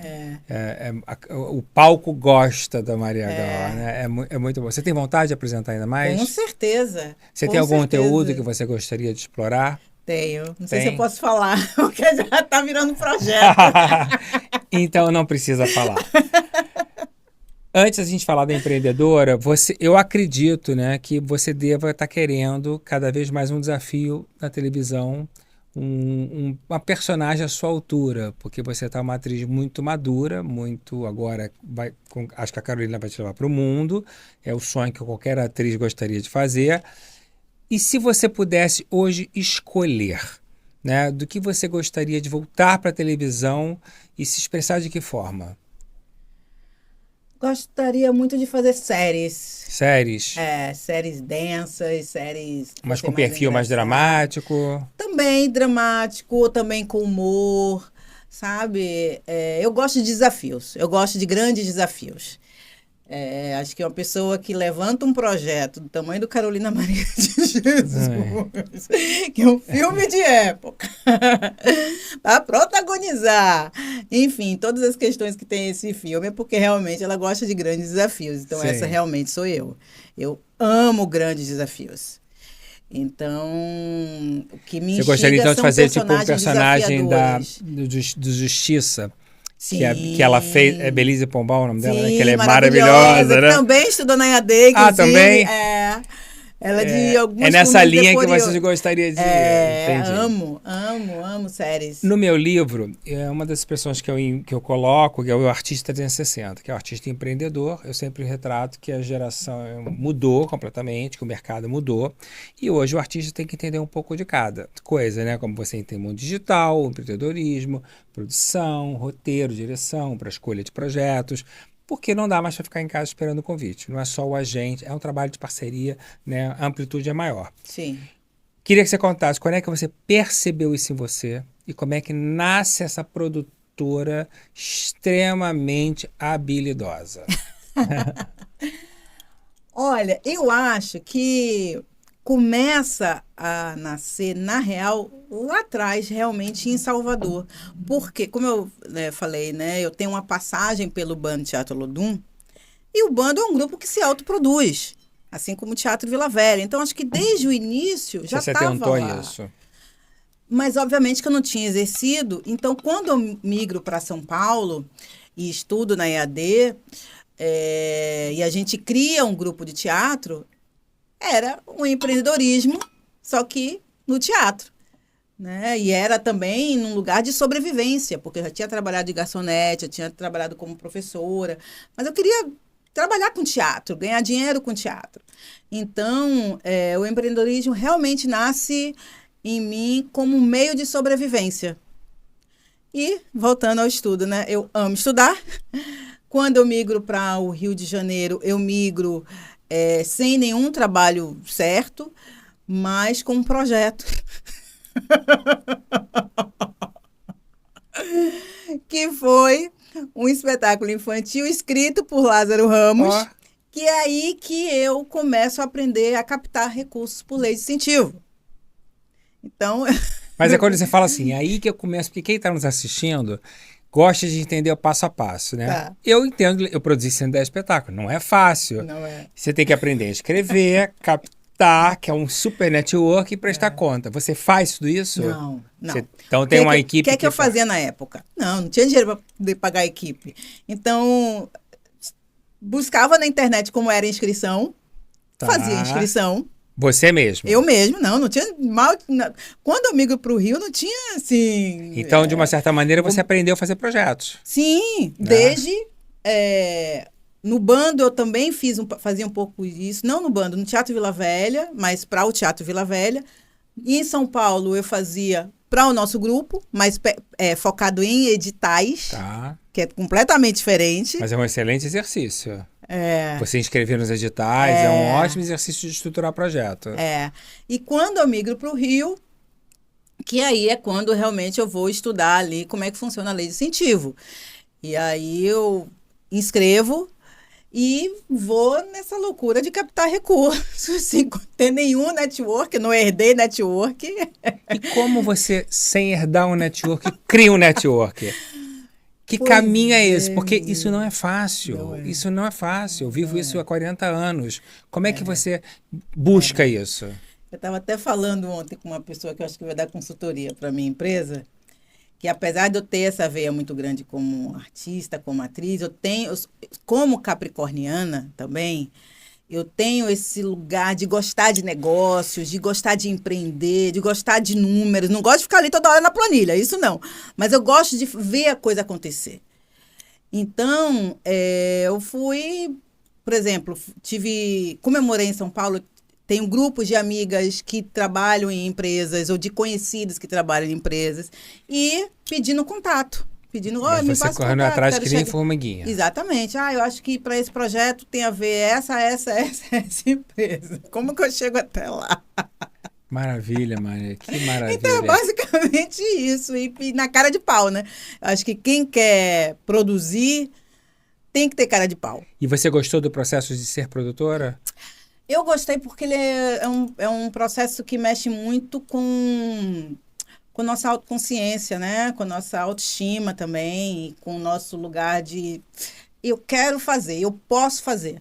O palco gosta da Maria Gal, né? É muito bom. Você tem vontade de apresentar ainda mais?
Com certeza.
Você tem algum conteúdo que você gostaria de explorar?
Tenho. Não sei se eu posso falar, porque já está virando projeto.
Então não precisa falar. Antes da gente falar da empreendedora, eu acredito, né, que você deva estar querendo cada vez mais um desafio na televisão, uma personagem à sua altura, porque você está uma atriz muito madura, muito agora, acho que a Carolina vai te levar para o mundo, é o sonho que qualquer atriz gostaria de fazer. E se você pudesse hoje escolher, né, do que você gostaria de voltar para a televisão e se expressar de que forma?
Gostaria muito de fazer séries.
Séries?
Séries densas, séries...
Mas com perfil mais dramático?
Também dramático, também com humor, sabe? Eu gosto de desafios, eu gosto de grandes desafios. Acho que uma pessoa que levanta um projeto do tamanho do Carolina Maria de Jesus, que é um filme de época, para protagonizar, enfim, todas as questões que tem esse filme é porque realmente ela gosta de grandes desafios. Então, essa realmente sou eu. Eu amo grandes desafios. Então, o que me instiga.
Você gostaria então de fazer tipo um personagem do Justiça?
Sim.
Que ela fez. É Belize Pombal o nome dela, né? Que ela é
maravilhosa,
maravilhosa, né?
Também estudou na EAD.
Também?
Ela de algumas
nessa linha que você gostaria de...
Amo séries.
No meu livro, uma das expressões que eu coloco que é o artista 360, que é o artista empreendedor. Eu sempre retrato que a geração mudou completamente, que o mercado mudou. E hoje o artista tem que entender um pouco de cada coisa, né? Como você entende o mundo digital, o empreendedorismo, produção, roteiro, direção, para escolha de projetos. Porque não dá mais para ficar em casa esperando o convite. Não é só o agente, é um trabalho de parceria, né? A amplitude é maior.
Sim.
Queria que você contasse quando é que você percebeu isso em você e como é que nasce essa produtora extremamente habilidosa.
Olha, eu acho que começa a nascer, na real, lá atrás, realmente em Salvador. Porque, como eu falei, né, eu tenho uma passagem pelo Band Teatro Olodum E o bando é um grupo que se autoproduz, assim como o Teatro Vila Velha. Então, acho que desde o início já
Você
estava
tentou
lá.
isso?
Mas, obviamente, que eu não tinha exercido. Então, quando eu migro para São Paulo e estudo na EAD, e a gente cria um grupo de teatro, era um empreendedorismo, só que no teatro. Né? E era também num lugar de sobrevivência, porque eu já tinha trabalhado de garçonete, eu tinha trabalhado como professora, mas eu queria trabalhar com teatro, ganhar dinheiro com teatro. Então, o empreendedorismo realmente nasce em mim como um meio de sobrevivência. E, voltando ao estudo, né? Eu amo estudar. Quando eu migro para o Rio de Janeiro, eu migro sem nenhum trabalho certo, mas com um projeto. Que foi um espetáculo infantil escrito por Lázaro Ramos,
Ó.
que é aí que eu começo a aprender a captar recursos por lei de incentivo. Então,
Mas é quando você fala assim, é aí que eu começo, porque quem está nos assistindo gosta de entender o passo a passo, né?
Tá.
Eu entendo, eu produzi 110 espetáculos, não é fácil.
não é.
Você tem que aprender a escrever, captar, que é um super network, e prestar conta. Você faz tudo isso?
Não.
Então tem uma equipe
O que eu fazia na época? Não tinha dinheiro para poder pagar a equipe. Então, buscava na internet como era a inscrição, fazia inscrição.
Você mesmo?
Eu mesmo, não tinha mal. Quando eu migro para o Rio, não tinha assim.
Então, de uma certa maneira, você aprendeu a fazer projetos.
Sim, desde. No bando eu também fazia um pouco isso, não no bando, no Teatro Vila Velha, mas para o Teatro Vila Velha. Em São Paulo eu fazia para o nosso grupo, mas focado em editais,
Tá.
que é completamente diferente.
Mas é um excelente exercício. Você inscrever nos editais é um ótimo exercício de estruturar projeto.
E quando eu migro para o Rio, que aí é quando realmente eu vou estudar ali como é que funciona a lei de incentivo. E aí eu inscrevo e vou nessa loucura de captar recursos, sem ter nenhum network, não herdei network.
E como você, sem herdar um network, cria um network? Que caminho é esse? Porque isso não é fácil. Isso não é fácil. Eu vivo isso há 40 anos. Como é que você busca isso?
Eu estava até falando ontem com uma pessoa que eu acho que vai dar consultoria para a minha empresa, que apesar de eu ter essa veia muito grande como artista, como atriz, como capricorniana também, eu tenho esse lugar de gostar de negócios, de gostar de empreender, de gostar de números. Não gosto de ficar ali toda hora na planilha, isso não. Mas eu gosto de ver a coisa acontecer. Então, eu fui, por exemplo, como eu morei em São Paulo, tenho grupos de amigas que trabalham em empresas ou de conhecidos que trabalham em empresas e pedindo contato.
Mas
me
você
passa
correndo
contato,
atrás
quero
que nem
chegar.
formiguinha.
Exatamente. Eu acho que para esse projeto tem a ver essa empresa. Como que eu chego até lá?
Maravilha, Maria. Que maravilha.
Então, é basicamente isso. E na cara de pau, né? Acho que quem quer produzir tem que ter cara de pau.
E você gostou do processo de ser produtora?
Eu gostei porque ele é um processo que mexe muito com nossa autoconsciência, né? Com nossa autoestima também, com o nosso lugar de eu quero fazer, eu posso fazer,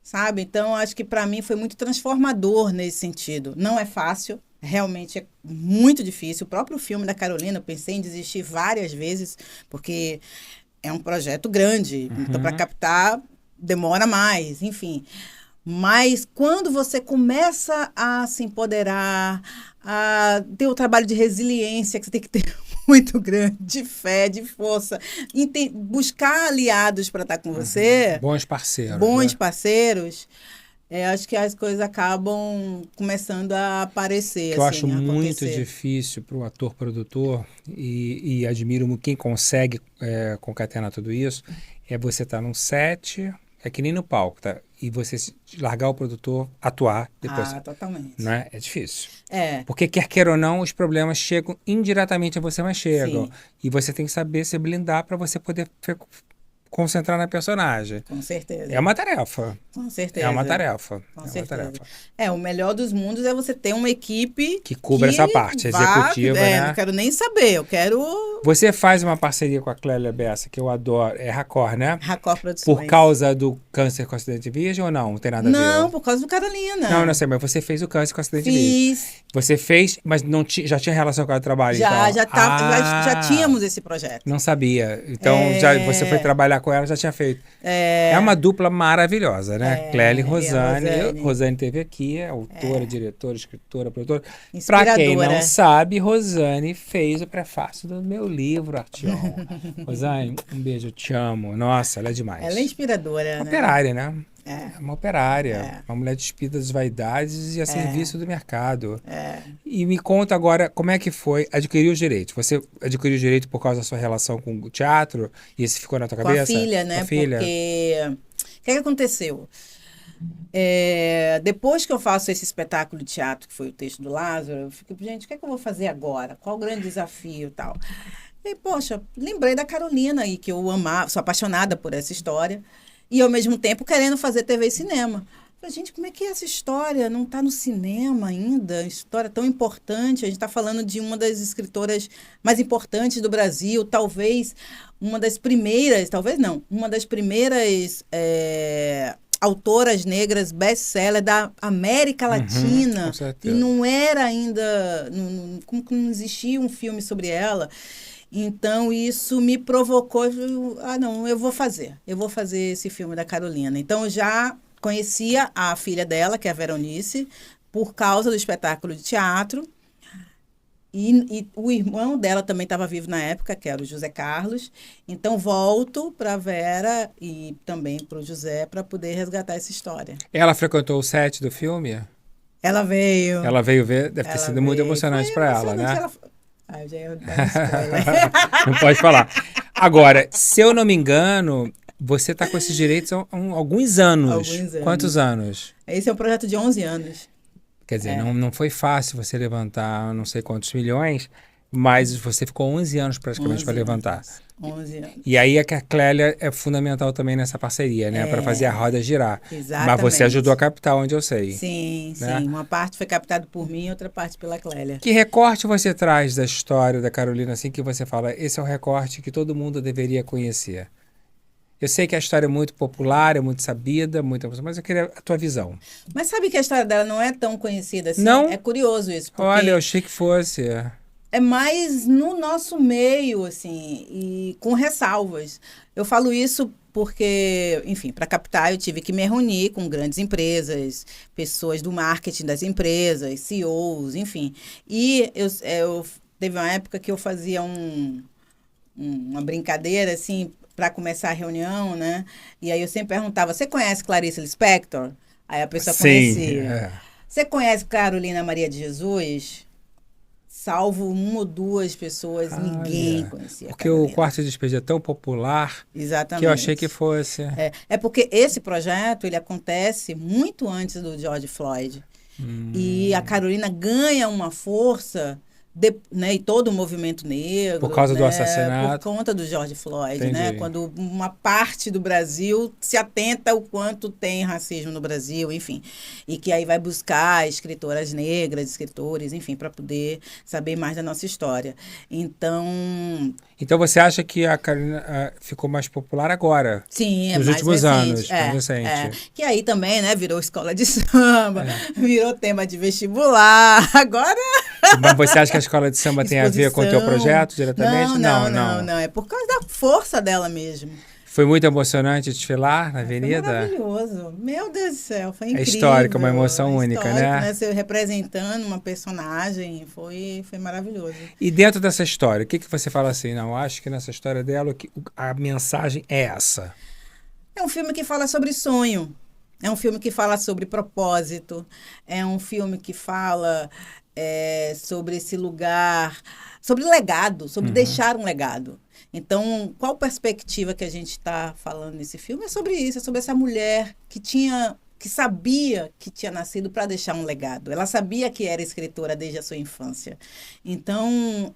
sabe? Então, acho que para mim foi muito transformador nesse sentido. Não é fácil, realmente é muito difícil. O próprio filme da Carolina, eu pensei em desistir várias vezes, porque é um projeto grande, então para captar demora mais, enfim. Mas quando você começa a se empoderar, a ter o trabalho de resiliência que você tem que ter muito grande, de fé, de força, buscar aliados para estar com você.
Bons parceiros.
Bons parceiros. Acho que as coisas acabam começando a aparecer.
Que eu
assim,
acho muito difícil para o ator-produtor, e admiro quem consegue concatenar tudo isso, é você estar num set, é que nem no palco, tá? E você largar o produtor, atuar depois.
Totalmente.
Não é? É difícil.
É.
Porque quer queira ou não, os problemas chegam indiretamente a você, mas chegam.
Sim.
E você tem que saber se blindar para você poder concentrar na personagem.
Com certeza.
É uma tarefa.
Com certeza.
É uma tarefa.
Com certeza. O melhor dos mundos é você ter uma equipe
que cubra essa parte executiva, né?
Não quero nem saber, eu quero...
Você faz uma parceria com a Clélia Bessa, que eu adoro, é Racor, né?
Racor Produções.
Por causa do câncer com acidente de virgem ou não? Não tem nada a ver?
Não, por causa do Carolina.
Não sei, mas você fez o câncer com acidente de virgem.
Fiz.
Você fez, mas já tinha relação com o trabalho, então?
Já tínhamos esse projeto.
Não sabia. Então, você foi trabalhar com ela, já tinha feito. É uma dupla maravilhosa, né? Clélia e Rosane. Rosane teve aqui, é autora, diretora, escritora, produtora. Pra quem não sabe, Rosane fez o prefácio do meu livro, Artiom. Rosane, um beijo, eu te amo. Nossa, ela é demais.
Ela é inspiradora,
uma operária, né?
É
uma operária. Uma mulher despida das vaidades e a serviço do mercado. E me conta agora como é que foi adquirir os direitos. Você adquiriu o direito por causa da sua relação com o teatro? E esse ficou na tua cabeça?
Com a filha, né? Porque... O que aconteceu? Depois que eu faço esse espetáculo de teatro, que foi o texto do Lázaro, eu fico, gente, o que é que eu vou fazer agora? Qual o grande desafio e tal? E, poxa, lembrei da Carolina aí, que eu amava, sou apaixonada por essa história, e ao mesmo tempo querendo fazer TV e cinema. Falei, gente, como é que essa história não está no cinema ainda? História tão importante. A gente está falando de uma das escritoras mais importantes do Brasil, talvez uma das primeiras, uma das primeiras autoras negras best-seller da América Latina.
Com certeza.
E não era ainda, como que não existia um filme sobre ela. Então, isso me provocou, eu vou fazer esse filme da Carolina. Então, eu já conhecia a filha dela, que é a Veronice, por causa do espetáculo de teatro. E o irmão dela também estava vivo na época, que era o José Carlos. Então, volto para a Vera e também para o José para poder resgatar essa história.
Ela frequentou o set do filme?
Ela veio.
Ela veio ver, deve ter sido muito emocionante para ela, né?
Eu já ia dar um spoiler.
Não pode falar. Agora, se eu não me engano, você está com esses direitos há alguns anos. Quantos anos?
Esse é um projeto de 11 anos.
Quer dizer, não foi fácil você levantar não sei quantos milhões, mas você ficou 11 anos praticamente para levantar.
11 anos.
E aí é que a Clélia é fundamental também nessa parceria, né? Para fazer a roda girar.
Exatamente.
Mas você ajudou a captar, onde eu sei.
Sim,
né?
Sim. Uma parte foi captada por mim, outra parte pela Clélia.
Que recorte você traz da história da Carolina, assim, que você fala, esse é um recorte que todo mundo deveria conhecer? Eu sei que a história é muito popular, é muito sabida, mas eu queria a tua visão.
Mas sabe que a história dela não é tão conhecida assim?
Não?
É curioso isso. Porque
olha, eu achei que fosse.
É mais no nosso meio, assim, e com ressalvas. Eu falo isso porque, enfim, para captar eu tive que me reunir com grandes empresas, pessoas do marketing das empresas, CEOs, enfim. E eu teve uma época que eu fazia uma brincadeira, assim, para começar a reunião, né? E aí eu sempre perguntava, você conhece Clarice Lispector? Aí a pessoa conhecia. Você conhece Carolina Maria de Jesus? Salvo uma ou duas pessoas, ninguém conhecia.
Porque o Quarto de Despejo é tão popular.
Exatamente.
Que eu achei que fosse.
É porque esse projeto ele acontece muito antes do George Floyd. E a Carolina ganha uma força, né, e todo o movimento negro.
Por causa
né,
do assassinato.
Por conta do George Floyd,
Entendi.
né? Quando uma parte do Brasil se atenta ao quanto tem racismo no Brasil, enfim. E que aí vai buscar escritoras negras, escritores, enfim, para poder saber mais da nossa história. Então
você acha que a Carolina ficou mais popular agora?
Sim,
nos
mais
últimos
recente.
anos, mais recente.
Que aí também, né, virou escola de samba, virou tema de vestibular, agora...
Mas você acha que a escola de samba tem a ver com o teu projeto diretamente?
Não. É por causa da força dela mesmo.
Foi muito emocionante desfilar na avenida?
Foi maravilhoso. Meu Deus do céu, foi incrível.
É histórico, uma emoção única, né?
Você representando uma personagem, foi maravilhoso.
E dentro dessa história, o que você fala assim? Não, acho que nessa história dela a mensagem é essa.
É um filme que fala sobre sonho. É um filme que fala sobre propósito. É um filme que fala... sobre esse lugar, sobre legado, sobre deixar um legado. Então, qual perspectiva que a gente está falando nesse filme? É sobre isso, é sobre essa mulher que tinha que sabia que tinha nascido para deixar um legado. Ela sabia que era escritora desde a sua infância. Então,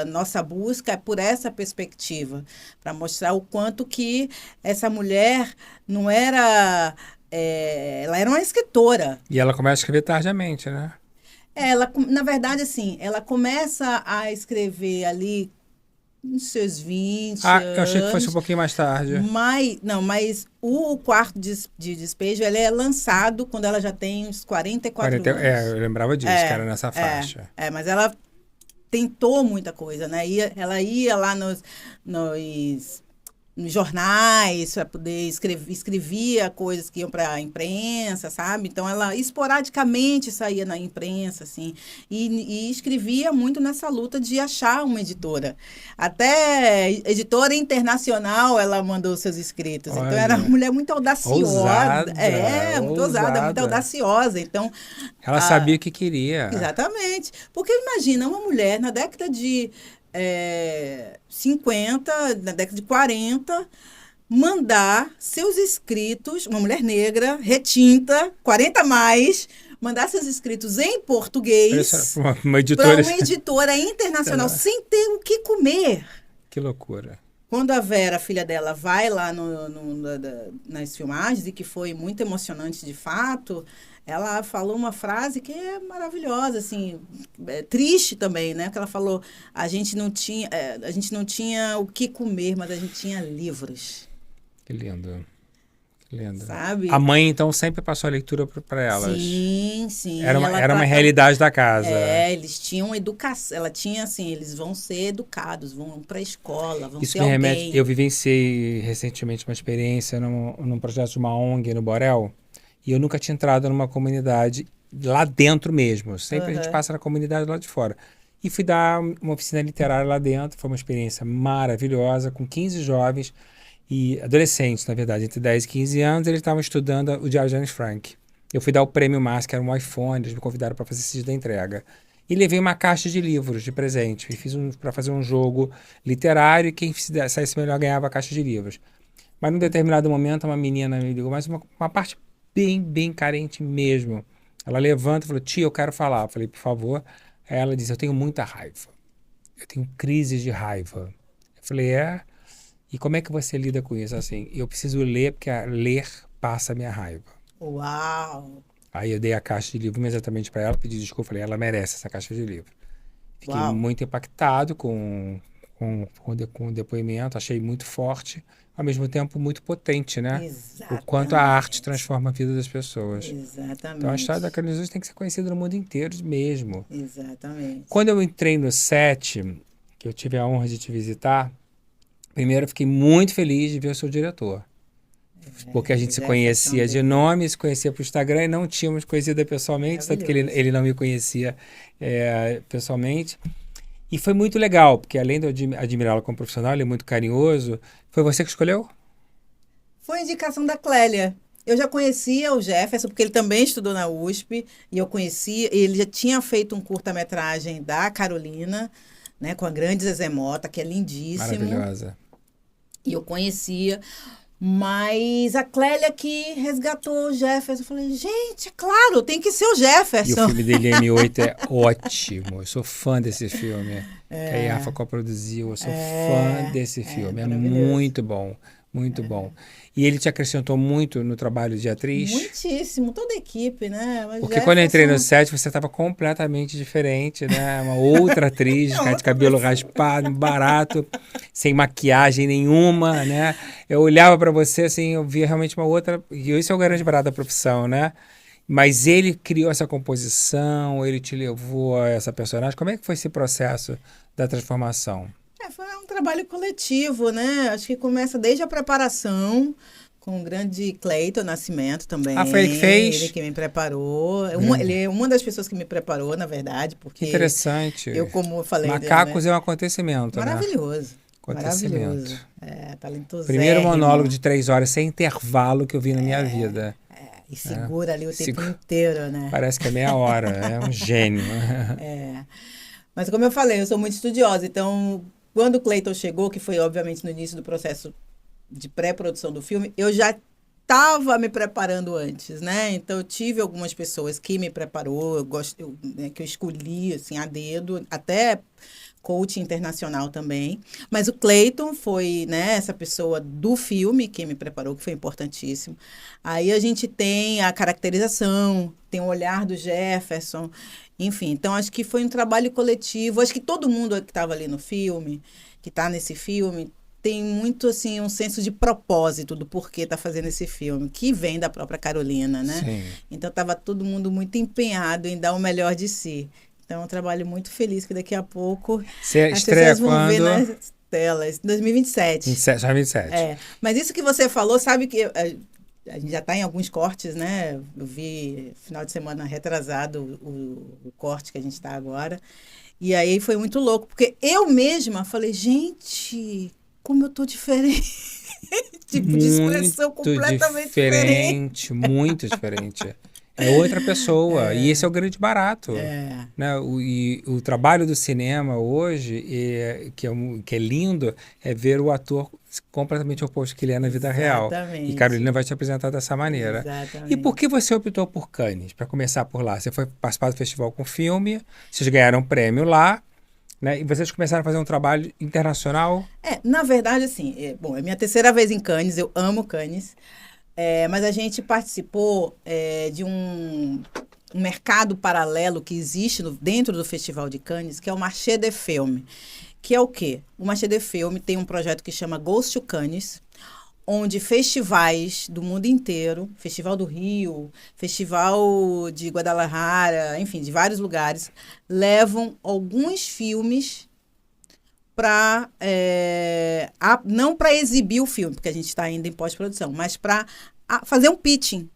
nossa busca é por essa perspectiva, para mostrar o quanto que essa mulher não era... ela era uma escritora.
E ela começa a escrever tardiamente, né?
Ela, na verdade, assim, ela começa a escrever ali nos seus 20
Eu achei que fosse um
anos.
pouquinho mais tarde.
Mas o quarto de despejo, ele é lançado quando ela já tem uns 44 anos.
Eu lembrava disso, que era nessa faixa.
Mas ela tentou muita coisa, né? Ela ia lá nos jornais para poder escrevia coisas que iam para a imprensa, sabe? Então ela esporadicamente saía na imprensa, assim, e escrevia muito nessa luta de achar uma editora. Até editora internacional ela mandou seus escritos.
Olha.
Então era uma mulher muito audaciosa.
Ousada,
muito ousada, muito audaciosa. Então
ela sabia o que queria.
Exatamente. Porque imagina uma mulher na década de 50, na década de 40, mandar seus escritos, uma mulher negra, retinta, 40 a mais, mandar seus escritos em português para uma editora internacional, sem ter o que comer.
Que loucura.
Quando a Vera, a filha dela, vai lá nas filmagens, e que foi muito emocionante de fato, ela falou uma frase que é maravilhosa, assim, triste também, né? Que ela falou, a gente não tinha o que comer, mas a gente tinha livros.
Que lindo. Que lindo.
Sabe?
A mãe, então, sempre passou a leitura para elas.
Sim.
Era uma realidade da casa.
Eles tinham educação. Ela tinha, assim, eles vão ser educados, vão para a escola, vão
Isso
ser
me
alguém.
remete. Eu vivenciei recentemente uma experiência num projeto de uma ONG no Borel. E eu nunca tinha entrado numa comunidade lá dentro mesmo. Sempre a gente passa na comunidade lá de fora. E fui dar uma oficina literária lá dentro. Foi uma experiência maravilhosa, com 15 jovens e adolescentes, na verdade, entre 10 e 15 anos. Eles estavam estudando o Diário de Anne Frank. Eu fui dar o prêmio Mars, que era um iPhone. Eles me convidaram para fazer esse dia da entrega. E levei uma caixa de livros de presente. E fiz para fazer um jogo literário e quem saísse melhor ganhava a caixa de livros. Mas num determinado momento, uma menina me ligou, mas uma parte bem carente mesmo. Ela levanta e falou, tia, eu quero falar. Eu falei, por favor. Aí ela disse, eu tenho muita raiva. Eu tenho crises de raiva. Eu falei, E como é que você lida com isso? Assim, eu preciso ler, porque ler passa a minha raiva.
Uau!
Aí eu dei a caixa de livro imediatamente para ela, pedi desculpa, falei, ela merece essa caixa de livro. Fiquei muito impactado com o depoimento, achei muito forte, ao mesmo tempo muito potente, né?
Exatamente.
O quanto a arte transforma a vida das pessoas.
Exatamente.
Então a história da Carolina Jones tem que ser conhecida no mundo inteiro mesmo.
Exatamente.
Quando eu entrei no set, que eu tive a honra de te visitar, primeiro eu fiquei muito feliz de ver o seu diretor. Porque a gente se conhecia de nome, se conhecia por Instagram e não tínhamos conhecido pessoalmente, tanto que ele não me conhecia pessoalmente. E foi muito legal, porque além de eu admirá-lo como profissional, ele é muito carinhoso. Foi você que escolheu?
Foi indicação da Clélia. Eu já conhecia o Jefferson, porque ele também estudou na USP, e eu conhecia, ele já tinha feito um curta-metragem da Carolina, né, com a grande Zezé Mota, que é lindíssimo.
Maravilhosa.
E eu conhecia, mas a Clélia que resgatou o Jefferson. Eu falei, gente, é claro, tem que ser o Jefferson.
E o filme dele, M8, é ótimo. Eu sou fã desse filme. Que a IAFA coproduziu. Eu sou fã desse filme. É muito bom. Muito bom. E ele te acrescentou muito no trabalho de atriz?
Muitíssimo, toda a equipe, né? Mas
porque quando eu entrei no set, você estava completamente diferente, né? Uma outra atriz, de cabelo raspado, barato, sem maquiagem nenhuma, né? Eu olhava para você, assim, eu via realmente uma outra... E esse é o grande barato da profissão, né? Mas ele criou essa composição, ele te levou a essa personagem. Como é que foi esse processo da transformação?
Foi um trabalho coletivo, né? Acho que começa desde a preparação, com o grande Cleiton Nascimento também.
Foi ele que fez?
Ele que me preparou. Ele é uma das pessoas que me preparou, na verdade, porque...
Que interessante.
Eu, como eu falei...
Macacos
né?
É um acontecimento,
maravilhoso.
Né? Acontecimento.
Maravilhoso. Talentoso.
Primeiro monólogo de 3 horas, sem intervalo, que eu vi na minha vida.
E segura ali o tempo inteiro, né?
Parece que é meia hora. É um gênio.
Mas como eu falei, eu sou muito estudiosa, então... Quando o Cleiton chegou, que foi obviamente no início do processo de pré-produção do filme, eu já estava me preparando antes, né? Então, eu tive algumas pessoas que me preparou, né, que eu escolhi, assim, a dedo, até coach internacional também. Mas o Clayton foi, né, essa pessoa do filme que me preparou, que foi importantíssimo. Aí a gente tem a caracterização, tem o olhar do Jefferson, enfim. Então, acho que foi um trabalho coletivo. Acho que todo mundo que estava ali no filme, que está nesse filme, tem muito, assim, um senso de propósito do porquê tá fazendo esse filme, que vem da própria Carolina, né?
Sim.
Então, estava todo mundo muito empenhado em dar o melhor de si. Então, é um trabalho muito feliz que daqui a pouco
Você
as
estreia
pessoas vão ver
quando?
nas telas. 2027.
27, já 27.
É. Mas isso que você falou, sabe que a gente já está em alguns cortes, né? Eu vi final de semana retrasado o corte que a gente está agora. E aí foi muito louco, porque eu mesma falei, gente, como eu tô diferente. Tipo, de expressão completamente diferente.
Muito diferente. É outra pessoa. E esse é o grande barato.
É.
Né? O trabalho do cinema hoje, que é lindo, é ver o ator completamente oposto que ele é na vida real.
Exatamente.
E Carolina vai te apresentar dessa maneira.
Exatamente.
E por que você optou por Cannes? Para começar por lá. Você foi participar do festival com filme, vocês ganharam um prêmio lá, né? E vocês começaram a fazer um trabalho internacional?
Na verdade, assim, bom, é minha terceira vez em Cannes, eu amo Cannes. Mas a gente participou de um mercado paralelo que existe dentro do Festival de Cannes, que é o Marché des Films. Que é o quê? O Marché des Films tem um projeto que chama Goes to Cannes, onde festivais do mundo inteiro, Festival do Rio, Festival de Guadalajara, enfim, de vários lugares, levam alguns filmes não para exibir o filme, porque a gente está ainda em pós-produção, mas para fazer um pitching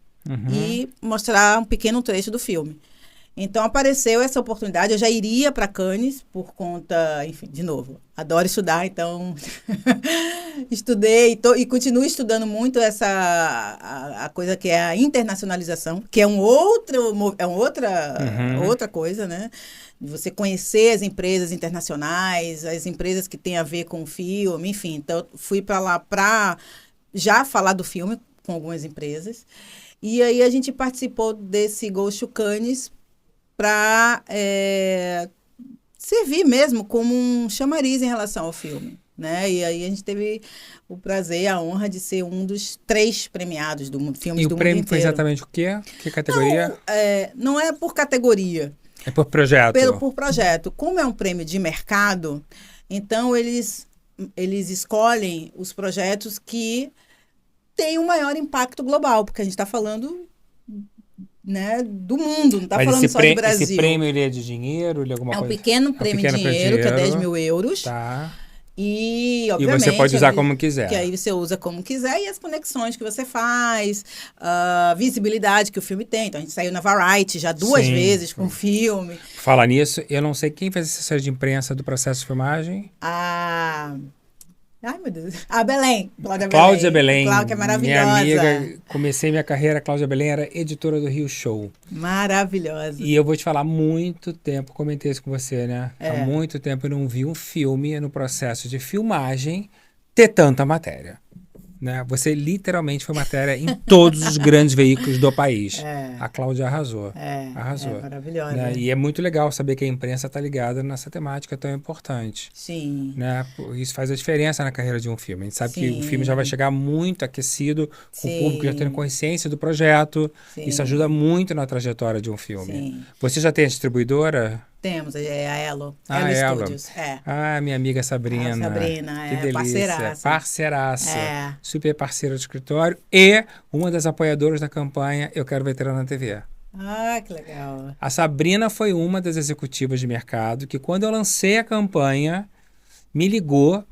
e mostrar um pequeno trecho do filme. Então, apareceu essa oportunidade. Eu já iria para Cannes por conta, enfim, de novo, adoro estudar, então estudei e continuo estudando muito a coisa que é a internacionalização, que é outra coisa, né? Você conhecer as empresas internacionais, as empresas que têm a ver com o filme, enfim. Então, fui para lá para já falar do filme com algumas empresas. E aí a gente participou desse Goes to Cannes para servir mesmo como um chamariz em relação ao filme, né? E aí a gente teve o prazer e a honra de ser um dos 3 premiados do mundo, filmes do mundo inteiro.
E o prêmio foi exatamente o quê? Que categoria?
Não é por categoria.
É por projeto?
Por projeto. Como é um prêmio de mercado, então eles escolhem os projetos que têm um maior impacto global, porque a gente está falando, né, do mundo, não está falando só do Brasil.
Esse prêmio ele é de dinheiro? Ele é alguma coisa?
Um pequeno prêmio de dinheiro, que é 10 mil euros.
Tá.
E, obviamente,
você pode usar como quiser.
Que aí você usa como quiser e as conexões que você faz, a visibilidade que o filme tem. Então, a gente saiu na Variety já 2 vezes com o filme.
Falar nisso, eu não sei quem fez a assessoria de imprensa do processo de filmagem.
Ai, meu Deus. Belém.
Cláudia Belém.
Cláudia, que é maravilhosa.
Minha amiga, comecei minha carreira, Cláudia Belém era editora do Rio Show.
Maravilhosa.
E eu vou te falar, há muito tempo, comentei isso com você, né? Há muito tempo eu não vi um filme no processo de filmagem ter tanta matéria. Né? Você literalmente foi matéria em todos os grandes veículos do país. A Cláudia arrasou. Arrasou.
É maravilhosa.
Né? E é muito legal saber que a imprensa está ligada nessa temática tão importante.
Sim.
Né? Isso faz a diferença na carreira de um filme. A gente sabe que o filme já vai chegar muito aquecido, com o público já tendo consciência do projeto. Isso ajuda muito na trajetória de um filme.
Sim.
Você já tem a distribuidora?
Temos, é a Elo.
Elo
Studios.
Minha amiga Sabrina.
Sabrina,
que delícia. Parceiraça.
É.
Super parceira do escritório e uma das apoiadoras da campanha Eu Quero Veterano na TV.
Que legal.
A Sabrina foi uma das executivas de mercado que, quando eu lancei a campanha, me ligou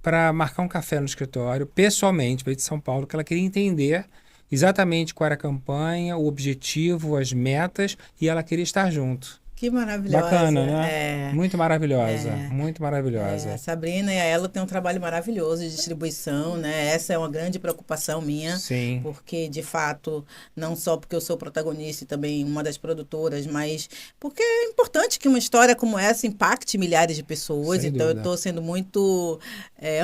para marcar um café no escritório, pessoalmente, veio de São Paulo, que ela queria entender exatamente qual era a campanha, o objetivo, as metas, e ela queria estar junto.
Que maravilhosa.
Bacana, né? Muito maravilhosa, muito maravilhosa.
A Sabrina e a Ela têm um trabalho maravilhoso de distribuição, né? Essa é uma grande preocupação minha,
Sim.
porque, de fato, não só porque eu sou protagonista e também uma das produtoras, mas porque é importante que uma história como essa impacte milhares de pessoas.
Sem
Então, eu
dúvida.
estou sendo muito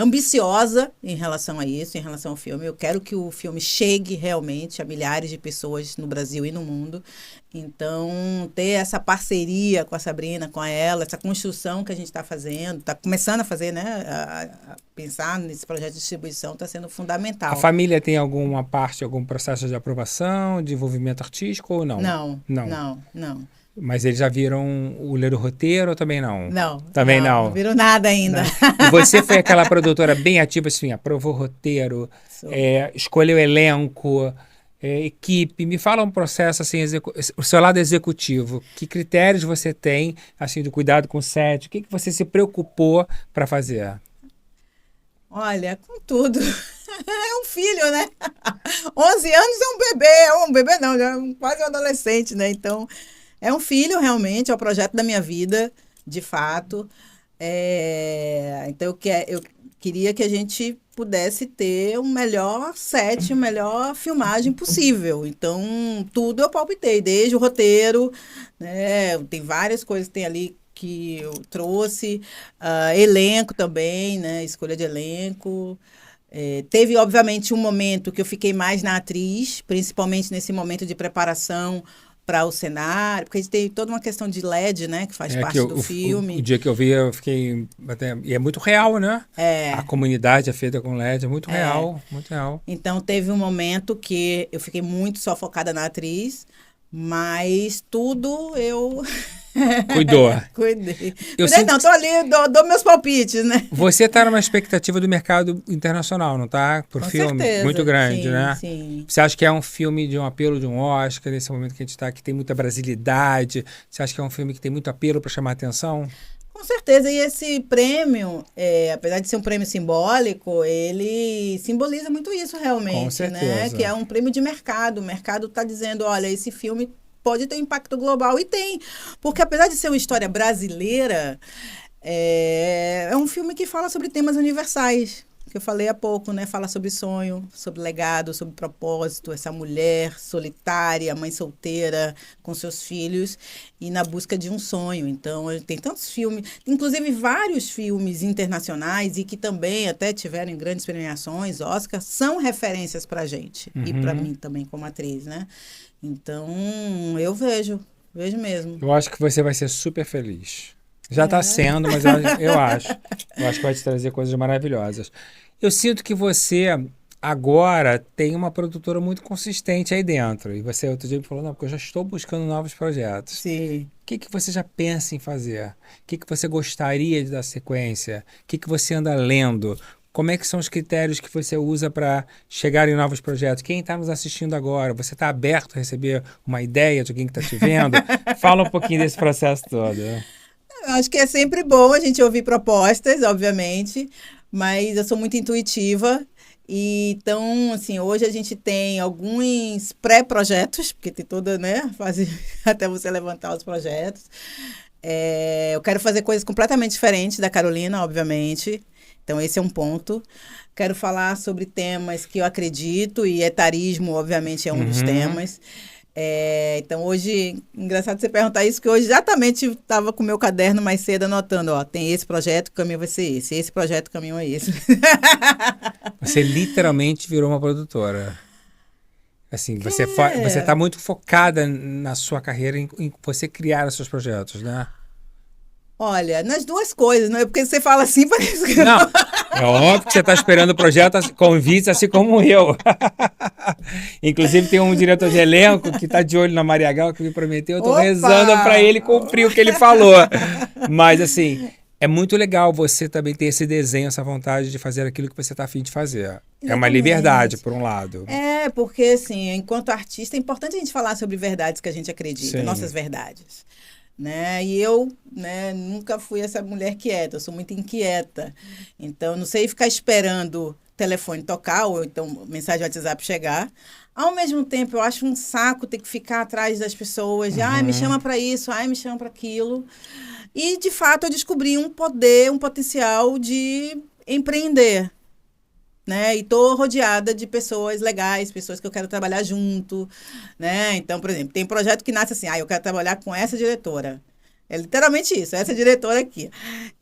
ambiciosa em relação a isso, em relação ao filme. Eu quero que o filme chegue realmente a milhares de pessoas no Brasil e no mundo. Então, ter essa parceria com a Sabrina, com ela, essa construção que a gente está fazendo, está começando a fazer, né? A pensar nesse projeto de distribuição está sendo fundamental.
A família tem alguma parte, algum processo de aprovação, de envolvimento artístico ou não?
Não.
Mas eles já viram o ler o roteiro ou também não?
Não.
Também não.
Não viram nada ainda.
Não. E você foi aquela produtora bem ativa, assim, aprovou o roteiro, escolheu elenco, equipe. Me fala um processo, assim, o seu lado executivo. Que critérios você tem, assim, do cuidado com o set? O que você se preocupou para fazer?
Olha, com tudo. É um filho, né? 11 anos é um bebê não, já é quase um adolescente, né? Então, é um filho realmente, é o projeto da minha vida, de fato. Então, eu queria que a gente pudesse ter o melhor set, a melhor filmagem possível. Então, tudo eu palpitei, desde o roteiro, né? Tem várias coisas que tem ali que eu trouxe, elenco também, né? Escolha de elenco. Teve, obviamente, um momento que eu fiquei mais na atriz, principalmente nesse momento de preparação para o cenário, porque a gente tem toda uma questão de LED, né, que faz parte do filme.
O dia que eu vi, eu fiquei... E é muito real, né? A comunidade é feita com LED, é muito real, muito real.
Então, teve um momento que eu fiquei muito só focada na atriz, mas tudo eu...
Cuidou.
Cuidei. Não, tô ali, dou meus palpites, né?
Você está numa expectativa do mercado internacional, não tá? Por
Com
filme
certeza.
muito grande,
Sim,
né?
Sim.
Você acha que é um filme de um apelo de um Oscar, nesse momento que a gente está, que tem muita brasilidade? Você acha que é um filme que tem muito apelo para chamar a atenção?
Com certeza, e esse prêmio, apesar de ser um prêmio simbólico, ele simboliza muito isso realmente,
Com certeza.
né? Que é um prêmio de mercado. O mercado está dizendo, olha, esse filme pode ter um impacto global, e tem. Porque apesar de ser uma história brasileira, é um filme que fala sobre temas universais, que eu falei há pouco, né? Fala sobre sonho, sobre legado, sobre propósito, essa mulher solitária, mãe solteira, com seus filhos, e na busca de um sonho. Então, tem tantos filmes, inclusive vários filmes internacionais, e que também até tiveram grandes premiações, Oscar, são referências pra gente, e pra mim também como atriz, né? Então, eu vejo mesmo.
Eu acho que você vai ser super feliz. Já está sendo, mas eu acho. Eu acho que vai te trazer coisas maravilhosas. Eu sinto que você agora tem uma produtora muito consistente aí dentro. E você outro dia me falou, não, porque eu já estou buscando novos projetos.
Sim.
O que você já pensa em fazer? O que você gostaria de dar sequência? O que você anda lendo? Como é que são os critérios que você usa para chegar em novos projetos? Quem está nos assistindo agora, você está aberto a receber uma ideia de alguém que está te vendo? Fala um pouquinho desse processo todo.
Eu acho que é sempre bom a gente ouvir propostas, obviamente, mas eu sou muito intuitiva. E, então, assim, hoje a gente tem alguns pré-projetos, porque tem toda, né, fase até você levantar os projetos. Eu quero fazer coisas completamente diferentes da Carolina, obviamente. Então, esse é um ponto. Quero falar sobre temas que eu acredito, e etarismo, obviamente, é um dos temas. Então, hoje, engraçado você perguntar isso, que hoje exatamente estava com o meu caderno mais cedo anotando, tem esse projeto, o caminho vai ser esse projeto, o caminho é esse.
Você literalmente virou uma produtora. Assim, você está muito focada na sua carreira, em você criar os seus projetos, né?
Olha, nas duas coisas, não é porque você fala assim, parece que...
Não, é óbvio que você está esperando projetos, convites, assim como eu. Inclusive, tem um diretor de elenco que está de olho na Maria Gal, que me prometeu, eu estou rezando para ele cumprir o que ele falou. Mas, assim, é muito legal você também ter esse desenho, essa vontade de fazer aquilo que você está a fim de fazer. Exatamente. É uma liberdade, por um lado.
Porque, assim, enquanto artista, é importante a gente falar sobre verdades que a gente acredita, nossas verdades. Né? E eu, né, nunca fui essa mulher quieta, eu sou muito inquieta. Então, não sei ficar esperando telefone tocar, ou então mensagem de WhatsApp chegar. Ao mesmo tempo, eu acho um saco ter que ficar atrás das pessoas, de, me chama para isso, me chama para aquilo. E, de fato, eu descobri um poder, um potencial de empreender. Né? E estou rodeada de pessoas legais, pessoas que eu quero trabalhar junto. Né? Então, por exemplo, tem projeto que nasce assim, eu quero trabalhar com essa diretora. É literalmente isso, essa diretora aqui.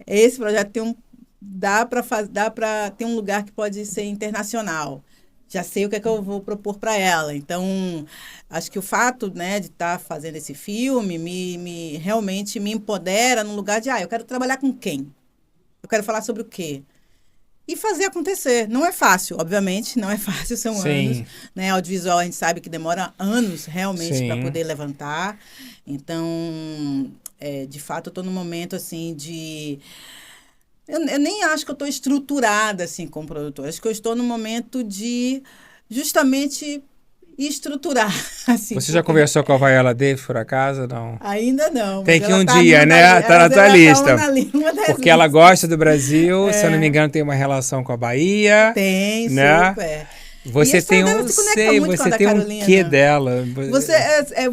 Esse projeto dá para ter um lugar que pode ser internacional. Já sei o que é que eu vou propor para ela. Então, acho que o fato, né, de estar fazendo esse filme realmente me empodera no lugar de, eu quero trabalhar com quem? Eu quero falar sobre o quê? E fazer acontecer. Não é fácil, obviamente, não é fácil, são anos. Né? Audiovisual, a gente sabe que demora anos realmente para poder levantar. Então, de fato, eu estou num momento assim de... Eu nem acho que eu estou estruturada assim como produtora. Acho que eu estou no momento de justamente estruturar. Assim,
Você já conversou com a Viola Davis, por acaso? Não.
Ainda não.
Tem que dia, né? Tá na tua lista. Porque ela gosta do Brasil, se eu não me engano, tem uma relação com a Bahia.
Tem,
né?
Super.
Você tem você tem um quê dela.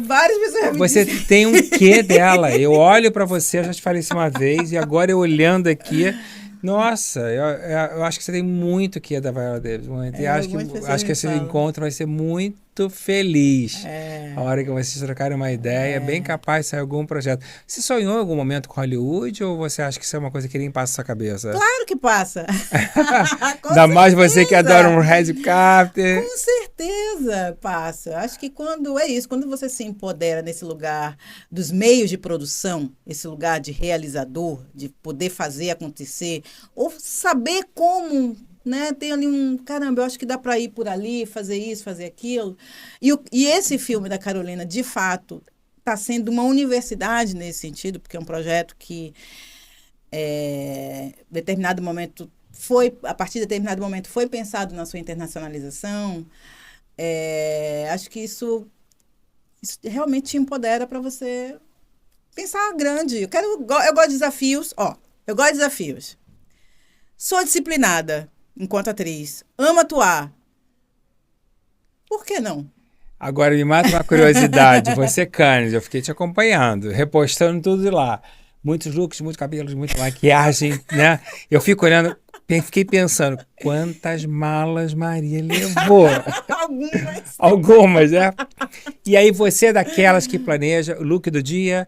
Várias pessoas
Você tem um quê dela. Eu olho pra você, eu já te falei isso uma vez, e agora eu olhando aqui, nossa, eu acho que você tem muito quê da Viola Davis. E acho que esse encontro vai ser muito feliz. A hora que vocês trocarem uma ideia, bem capaz de sair algum projeto. Você sonhou em algum momento com Hollywood ou você acha que isso é uma coisa que nem passa na sua cabeça?
Claro que passa.
Ainda mais você que adora um red carpet.
Com certeza passa. Acho que quando você se empodera nesse lugar dos meios de produção, esse lugar de realizador, de poder fazer acontecer, ou saber como... Né? Tem ali caramba, eu acho que dá para ir por ali, fazer isso, fazer aquilo. E esse filme da Carolina, de fato, está sendo uma universidade nesse sentido, porque é um projeto que, determinado momento, a partir de determinado momento, foi pensado na sua internacionalização. Acho que isso realmente te empodera para você pensar grande. Eu gosto de desafios. Eu gosto de desafios. Sou disciplinada. Enquanto atriz, amo atuar. Por que não?
Agora me mata uma curiosidade. Você, Cannes, eu fiquei te acompanhando, repostando tudo lá. Muitos looks, muitos cabelos, muita maquiagem, né? Eu fico olhando, fiquei pensando, quantas malas Maria levou? Algumas, né? E aí você é daquelas que planeja o look do dia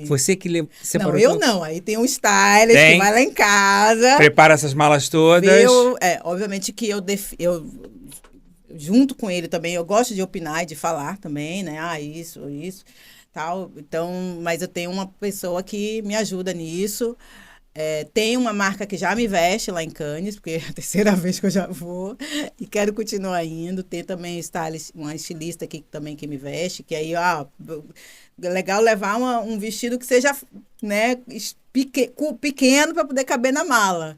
você que separou.
Não, eu não. Aí tem um stylist que vai lá em casa.
Prepara essas malas todas.
Obviamente que eu junto com ele também, eu gosto de opinar e de falar também, né? Isso, tal. Então, mas eu tenho uma pessoa que me ajuda nisso. Tem uma marca que já me veste lá em Cannes, porque é a terceira vez que eu já vou, e quero continuar indo. Tem também uma estilista aqui também que me veste, que aí, legal levar um vestido que seja, né, pequeno para poder caber na mala.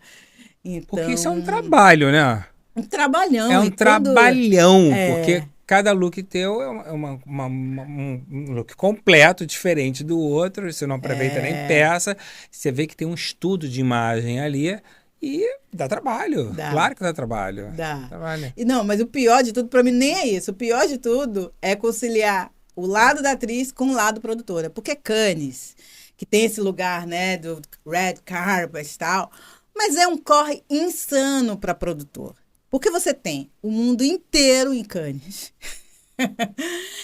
Então,
porque isso é um trabalho, né?
Um trabalhão.
É um trabalhão, porque... Cada look teu é um look completo, diferente do outro. Você não aproveita nem peça. Você vê que tem um estudo de imagem ali e dá trabalho. Claro que dá trabalho. Trabalho.
Não, mas o pior de tudo, para mim, nem é isso. O pior de tudo é conciliar o lado da atriz com o lado produtora. Porque Cannes, que tem esse lugar, né, do red carpet e tal, mas é um corre insano para produtor. Porque você tem o mundo inteiro em Cannes.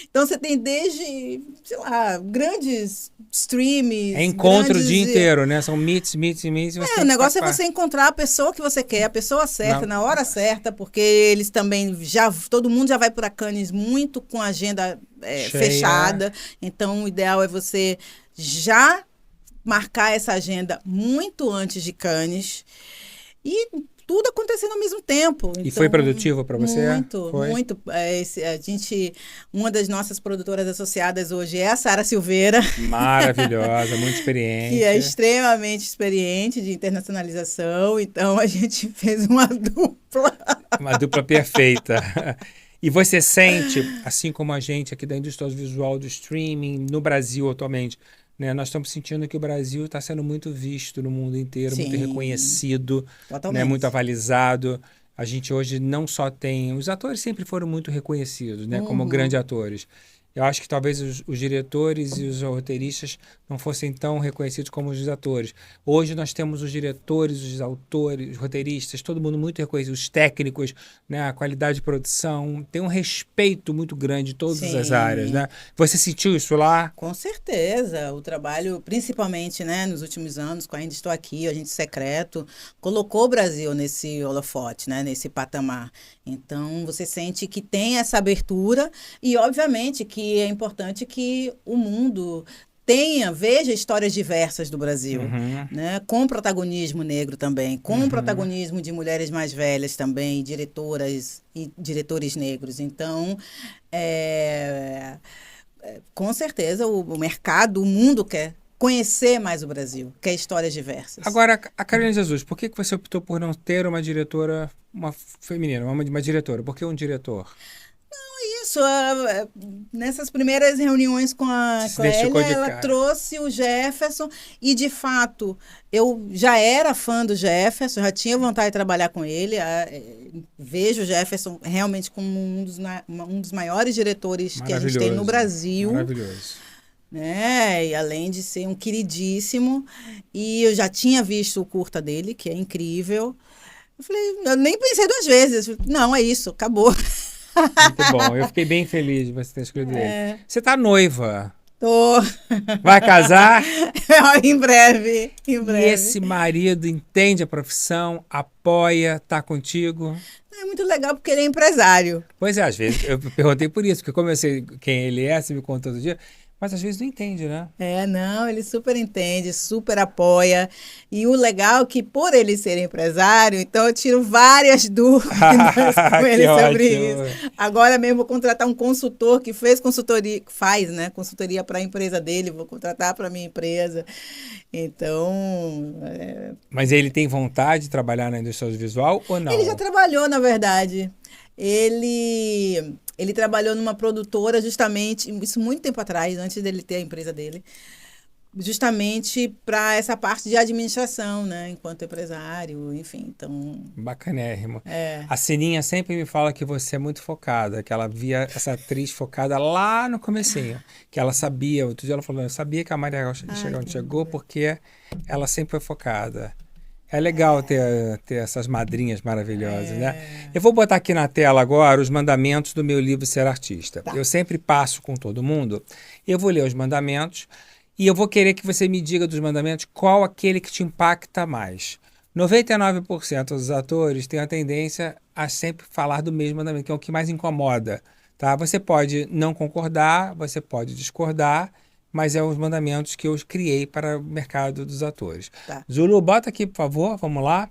Então, você tem desde, sei lá, grandes streams.
Encontro o dia inteiro, né? São meets.
O negócio é você encontrar a pessoa que você quer, a pessoa certa, na hora certa, porque eles também todo mundo já vai para Cannes muito com a agenda fechada. Então, o ideal é você já marcar essa agenda muito antes de Cannes. E tudo acontecendo ao mesmo tempo.
E foi produtivo para você?
Muito. Uma das nossas produtoras associadas hoje é a Sara Silveira.
Maravilhosa, muito experiente.
Que é extremamente experiente de internacionalização. Então, a gente fez uma dupla.
Uma dupla perfeita. E você sente, assim como a gente aqui da indústria audiovisual, do streaming, no Brasil atualmente, né, nós estamos sentindo que o Brasil está sendo muito visto no mundo inteiro, muito reconhecido, né, muito avalizado. A gente hoje não só tem... Os atores sempre foram muito reconhecidos, né? Como grandes atores. Eu acho que talvez os diretores e os roteiristas não fossem tão reconhecidos como os atores. Hoje nós temos os diretores, os autores, os roteiristas, todo mundo muito reconhecido, os técnicos, né? A qualidade de produção. Tem um respeito muito grande em todas as áreas, né? Você sentiu isso lá?
Com certeza. O trabalho, principalmente, né, nos últimos anos, com Ainda Estou Aqui, Agente Secreto, colocou o Brasil nesse holofote, né, nesse patamar. Então, você sente que tem essa abertura e, obviamente, que é importante que o mundo veja histórias diversas do Brasil, né? Com protagonismo negro também, com protagonismo de mulheres mais velhas também, diretoras e diretores negros. Então, com certeza, o mercado, o mundo quer conhecer mais o Brasil, quer histórias diversas.
Agora, a Carolina Jesus, por que você optou por não ter uma diretora, uma feminina, uma diretora? Por que um diretor?
Isso, nessas primeiras reuniões com a Clélia, ela trouxe o Jefferson e, de fato, eu já era fã do Jefferson, já tinha vontade de trabalhar com ele, vejo o Jefferson realmente como um dos maiores diretores que a gente tem no Brasil.
Maravilhoso.
Né? E além de ser um queridíssimo, e eu já tinha visto o curta dele, que é incrível. Eu falei, eu nem pensei duas vezes, eu falei, não, é isso, acabou.
Muito bom, eu fiquei bem feliz de você ter escolhido ele. Você tá noiva?
Tô.
Vai casar?
Em breve, em breve.
E esse marido entende a profissão, apoia, tá contigo?
É muito legal porque ele é empresário.
Pois é, às vezes eu perguntei por isso, porque como eu sei quem ele é, você me conta todo dia, mas às vezes não entende, né?
Não, ele super entende, super apoia. E o legal é que, por ele ser empresário, então eu tiro várias dúvidas com ele sobre isso. Agora mesmo vou contratar um consultor que faz, né? Consultoria para a empresa dele, vou contratar para a minha empresa. Então...
Mas ele tem vontade de trabalhar na indústria audiovisual ou não?
Ele já trabalhou, na verdade. Ele trabalhou numa produtora justamente, isso muito tempo atrás, antes dele ter a empresa dele, justamente para essa parte de administração, né? Enquanto empresário, enfim, então...
Bacanérrimo. A Sininha sempre me fala que você é muito focada, que ela via essa atriz focada lá no comecinho, que ela sabia, outro dia ela falou, eu sabia que a Maria chegou onde chegou porque ela sempre foi focada. É legal ter essas madrinhas maravilhosas, né? Eu vou botar aqui na tela agora os mandamentos do meu livro Ser Artista. Tá. Eu sempre passo com todo mundo, eu vou ler os mandamentos e eu vou querer que você me diga dos mandamentos qual aquele que te impacta mais. 99% dos atores têm a tendência a sempre falar do mesmo mandamento, que é o que mais incomoda, tá? Você pode não concordar, você pode discordar, mas é os mandamentos que eu criei para o mercado dos atores. Tá. Zulu, bota aqui, por favor, vamos lá.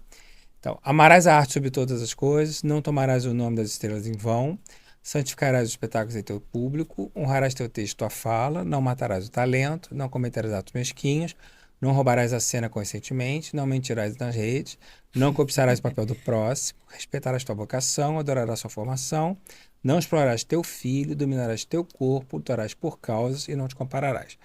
Então, amarás a arte sobre todas as coisas, não tomarás o nome das estrelas em vão, santificarás os espetáculos em teu público, honrarás teu texto, tua fala, não matarás o talento, não cometerás atos mesquinhos, não roubarás a cena conscientemente, não mentirás nas redes, não cobiçarás o papel do próximo, respeitarás tua vocação, adorarás sua formação, não explorarás teu filho, dominarás teu corpo, lutarás por causas e não te compararás.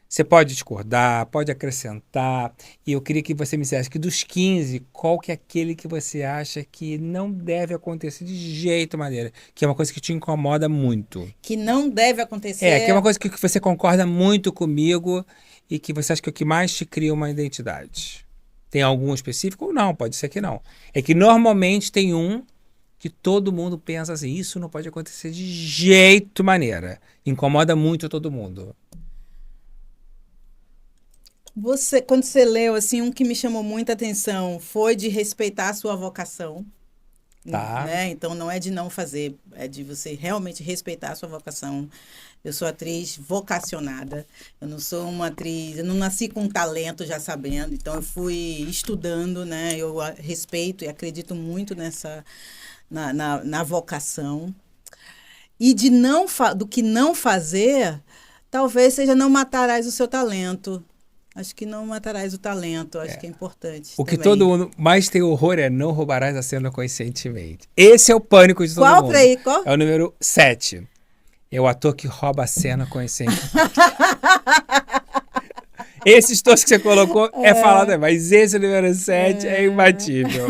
Você pode discordar, pode acrescentar, e eu queria que você me dissesse que dos 15, qual que é aquele que você acha que não deve acontecer de jeito maneira, que é uma coisa que te incomoda muito.
Que não deve acontecer.
Que é uma coisa que você concorda muito comigo e que você acha que é o que mais te cria uma identidade. Tem algum específico ou não? Pode ser que não. É que normalmente tem um que todo mundo pensa assim, isso não pode acontecer de jeito maneira. Incomoda muito todo mundo.
Quando você leu, assim, um que me chamou muita atenção foi de respeitar a sua vocação.
Tá.
Né? Então, não é de não fazer, é de você realmente respeitar a sua vocação. Eu sou atriz vocacionada. Eu não sou uma atriz... Eu não nasci com talento já sabendo. Então, eu fui estudando, né? Eu respeito e acredito muito na vocação. E do que não fazer, talvez seja não matarás o seu talento. Acho que não matarás o talento, acho que é importante.
O que todo mundo mais tem horror é não roubarás a cena conscientemente. Esse é o pânico de todo mundo.
Qual pra aí? Qual?
É o número 7. É o ator que rouba a cena conscientemente. Esses todos que você colocou é falado, mas esse número 7 é imbatível.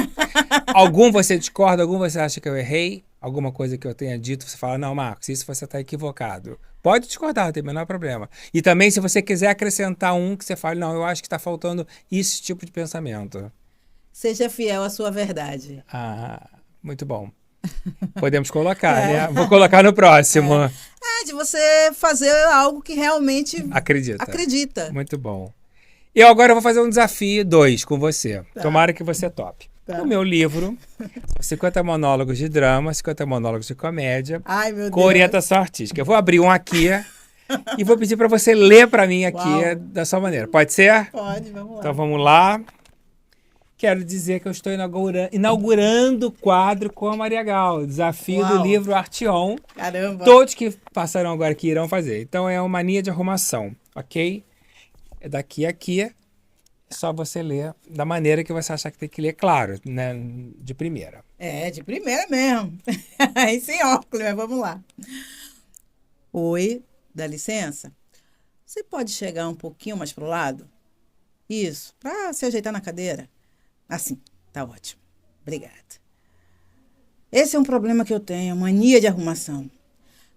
Algum você discorda, algum você acha que eu errei? Alguma coisa que eu tenha dito, você fala, não, Marcos, isso você está equivocado. Pode discordar, não tem o menor problema. E também, se você quiser acrescentar um que você fale, não, eu acho que está faltando esse tipo de pensamento.
Seja fiel à sua verdade.
Ah, muito bom. Podemos colocar,
É.
né? Vou colocar no próximo.
É de você fazer algo que realmente
Acredita.
acredita.
Muito bom. E eu agora vou fazer um desafio 2 com você.
Tá.
Tomara que você tope.
Tá.
O meu livro, 50 monólogos de drama, 50 monólogos de comédia,
Ai, meu
com
Deus.
orientação artística. Eu vou abrir um aqui e vou pedir para você ler para mim aqui
Uau.
da sua maneira. Pode ser?
Pode, vamos lá.
Então vamos lá. Quero dizer que eu estou inaugurando o quadro com a Maria Gal. Desafio do
Uau.
livro Artion.
Caramba.
Todos que passaram agora aqui irão fazer. Então é uma mania de arrumação, ok? É daqui a aqui. É só você ler da maneira que você achar que tem que ler, claro, né? De primeira.
É, de primeira mesmo. Aí sem óculos, mas vamos lá. Oi, dá licença? Você pode chegar um pouquinho mais pro lado? Isso, para se ajeitar na cadeira. Assim, tá ótimo. Obrigada. Esse é um problema que eu tenho, mania de arrumação.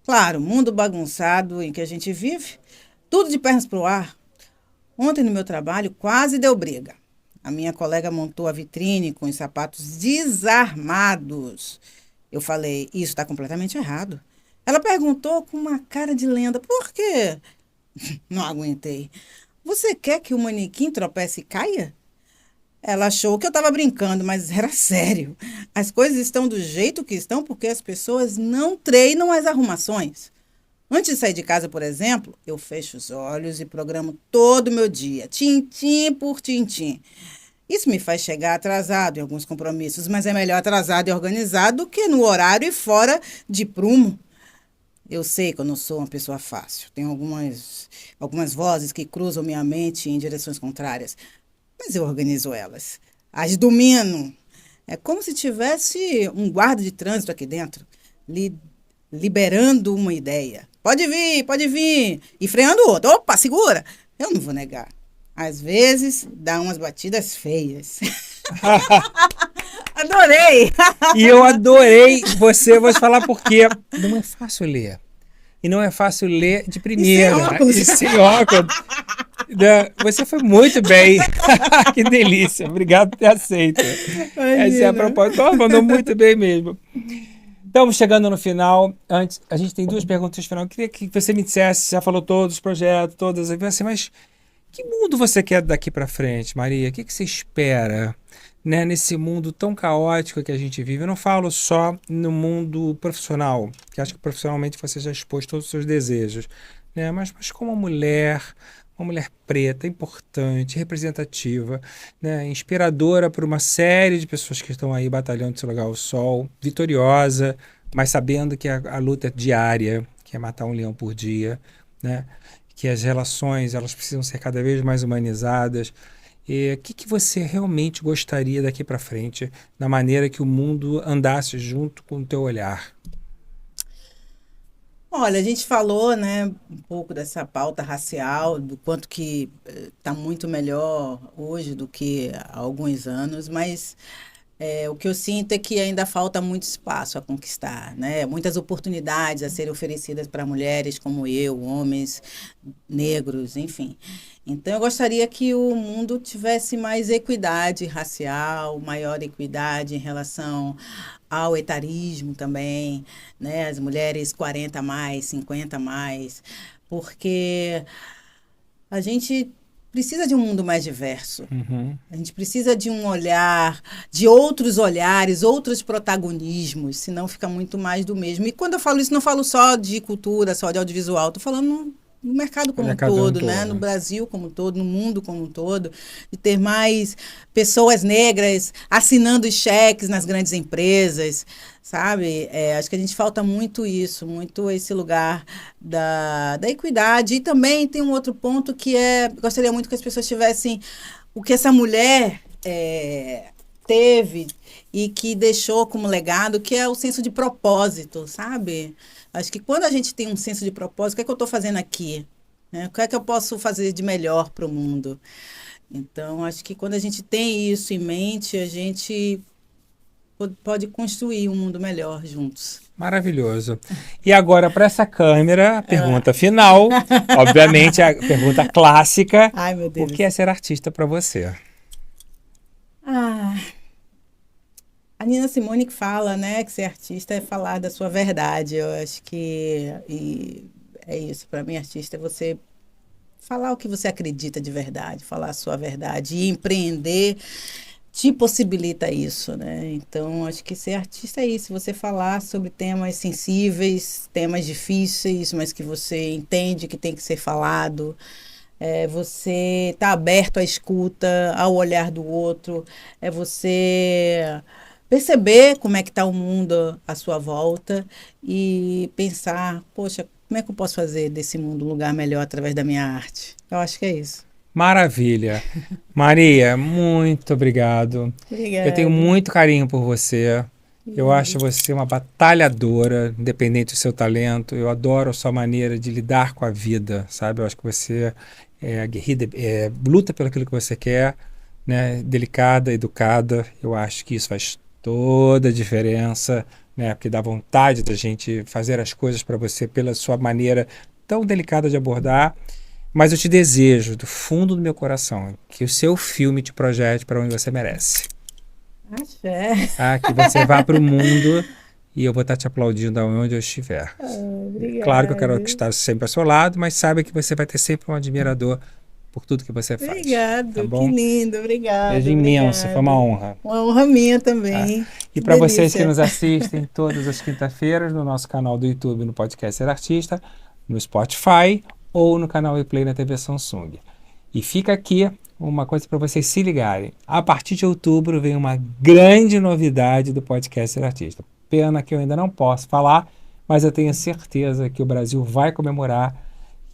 Claro, mundo bagunçado em que a gente vive, tudo de pernas pro ar. Ontem no meu trabalho quase deu briga. A minha colega montou a vitrine com os sapatos desarmados. Eu falei, isso está completamente errado. Ela perguntou com uma cara de lenda, por quê? Não aguentei. Você quer que o manequim tropece e caia? Ela achou que eu estava brincando, mas era sério. As coisas estão do jeito que estão porque as pessoas não treinam as arrumações. Antes de sair de casa, por exemplo, eu fecho os olhos e programo todo o meu dia, tintim por tintim. Isso me faz chegar atrasado em alguns compromissos, mas é melhor atrasado e organizado do que no horário e fora de prumo. Eu sei que eu não sou uma pessoa fácil. Tenho algumas vozes que cruzam minha mente em direções contrárias, mas eu organizo elas. As domino. É como se tivesse um guarda de trânsito aqui dentro, liberando uma ideia. Pode vir. E freando o outro. Opa, segura. Eu não vou negar. Às vezes, dá umas batidas feias. Adorei!
E eu adorei você, vou te falar por quê. Não é fácil ler. E não é fácil ler de primeira.
E sem óculos.
E sem óculos. Você foi muito bem. Que delícia. Obrigado por ter aceito.
Imagina.
Essa é a proposta. Mandou muito bem mesmo. Estamos chegando no final. Antes, a gente tem 2 perguntas no final. Eu queria que você me dissesse, já falou todos os projetos, todas, mas que mundo você quer daqui para frente, Maria? O que você espera, né, nesse mundo tão caótico que a gente vive? Eu não falo só no mundo profissional, que acho que profissionalmente você já expôs todos os seus desejos, né? Mas como mulher, uma mulher preta, importante, representativa, né? Inspiradora para uma série de pessoas que estão aí batalhando seu lugar ao sol, vitoriosa, mas sabendo que a luta é diária, que é matar um leão por dia, né? Que as relações elas precisam ser cada vez mais humanizadas. E o que você realmente gostaria daqui para frente, na maneira que o mundo andasse junto com o teu olhar?
Olha, a gente falou, né, um pouco dessa pauta racial, do quanto que está muito melhor hoje do que há alguns anos, mas o que eu sinto é que ainda falta muito espaço a conquistar, né? Muitas oportunidades a serem oferecidas para mulheres como eu, homens, negros, enfim. Então, eu gostaria que o mundo tivesse mais equidade racial, maior equidade em relação ao etarismo também, né? As mulheres 40 a mais, 50 a mais, porque a gente precisa de um mundo mais diverso.
Uhum.
A gente precisa de um olhar, de outros olhares, outros protagonismos, senão fica muito mais do mesmo. E quando eu falo isso, não falo só de cultura, só de audiovisual, estou falando no mercado como um todo, né? No Brasil como um todo, no mundo como um todo, de ter mais pessoas negras assinando cheques nas grandes empresas, sabe? Acho que a gente falta muito isso, muito esse lugar da equidade. E também tem um outro ponto que gostaria muito que as pessoas tivessem o que essa mulher teve e que deixou como legado, que é o senso de propósito, sabe? Acho que quando a gente tem um senso de propósito, o que é que eu estou fazendo aqui? Né? O que é que eu posso fazer de melhor para o mundo? Então, acho que quando a gente tem isso em mente, a gente pode construir um mundo melhor juntos.
Maravilhoso. E agora, para essa câmera, a pergunta final, obviamente a pergunta clássica,
Ai, meu Deus.
o que é ser artista para você?
A Nina Simone que fala, né, que ser artista é falar da sua verdade. Eu acho que é isso. Para mim, artista é você falar o que você acredita de verdade, falar a sua verdade e empreender te possibilita isso, né? Então, acho que ser artista é isso, você falar sobre temas sensíveis, temas difíceis, mas que você entende que tem que ser falado. Você estar aberto à escuta, ao olhar do outro, é você perceber como é que está o mundo à sua volta e pensar, poxa, como é que eu posso fazer desse mundo um lugar melhor através da minha arte? Eu acho que é isso.
Maravilha. Maria, muito obrigado. Eu tenho
Obrigada.
muito carinho por você. Eu acho você uma batalhadora, independente do seu talento. Eu adoro a sua maneira de lidar com a vida, sabe? Eu acho que você é aguerrida, luta pelo aquilo que você quer, né? Delicada, educada. Eu acho que isso faz toda a diferença, né? Porque dá vontade da gente fazer as coisas para você pela sua maneira tão delicada de abordar. Mas eu te desejo, do fundo do meu coração, que o seu filme te projete para onde você merece.
Axé.
Tá? Que você vá para o mundo e eu vou estar te aplaudindo aonde eu estiver. Claro que eu quero
Obrigada.
estar sempre ao seu lado, mas saiba que você vai ter sempre um admirador por tudo que você faz. Tá
Obrigado, que
bom?
lindo,
Beijo
obrigado,
imenso, foi uma
obrigado.
honra.
Uma honra minha
Tá?
também.
E
Que
para vocês que
delícia.
nos assistem todas as quinta-feiras no nosso canal do YouTube, no podcast Ser Artista, no Spotify ou no canal ePlay na TV Samsung. E fica aqui uma coisa para vocês se ligarem. A partir de outubro vem uma grande novidade do podcast Ser Artista. Pena que eu ainda não posso falar, mas eu tenho certeza que o Brasil vai comemorar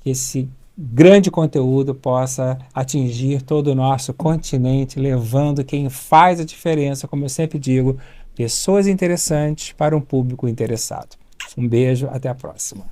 que esse grande conteúdo possa atingir todo o nosso continente, levando quem faz a diferença, como eu sempre digo, pessoas interessantes para um público interessado. Um beijo, até a próxima.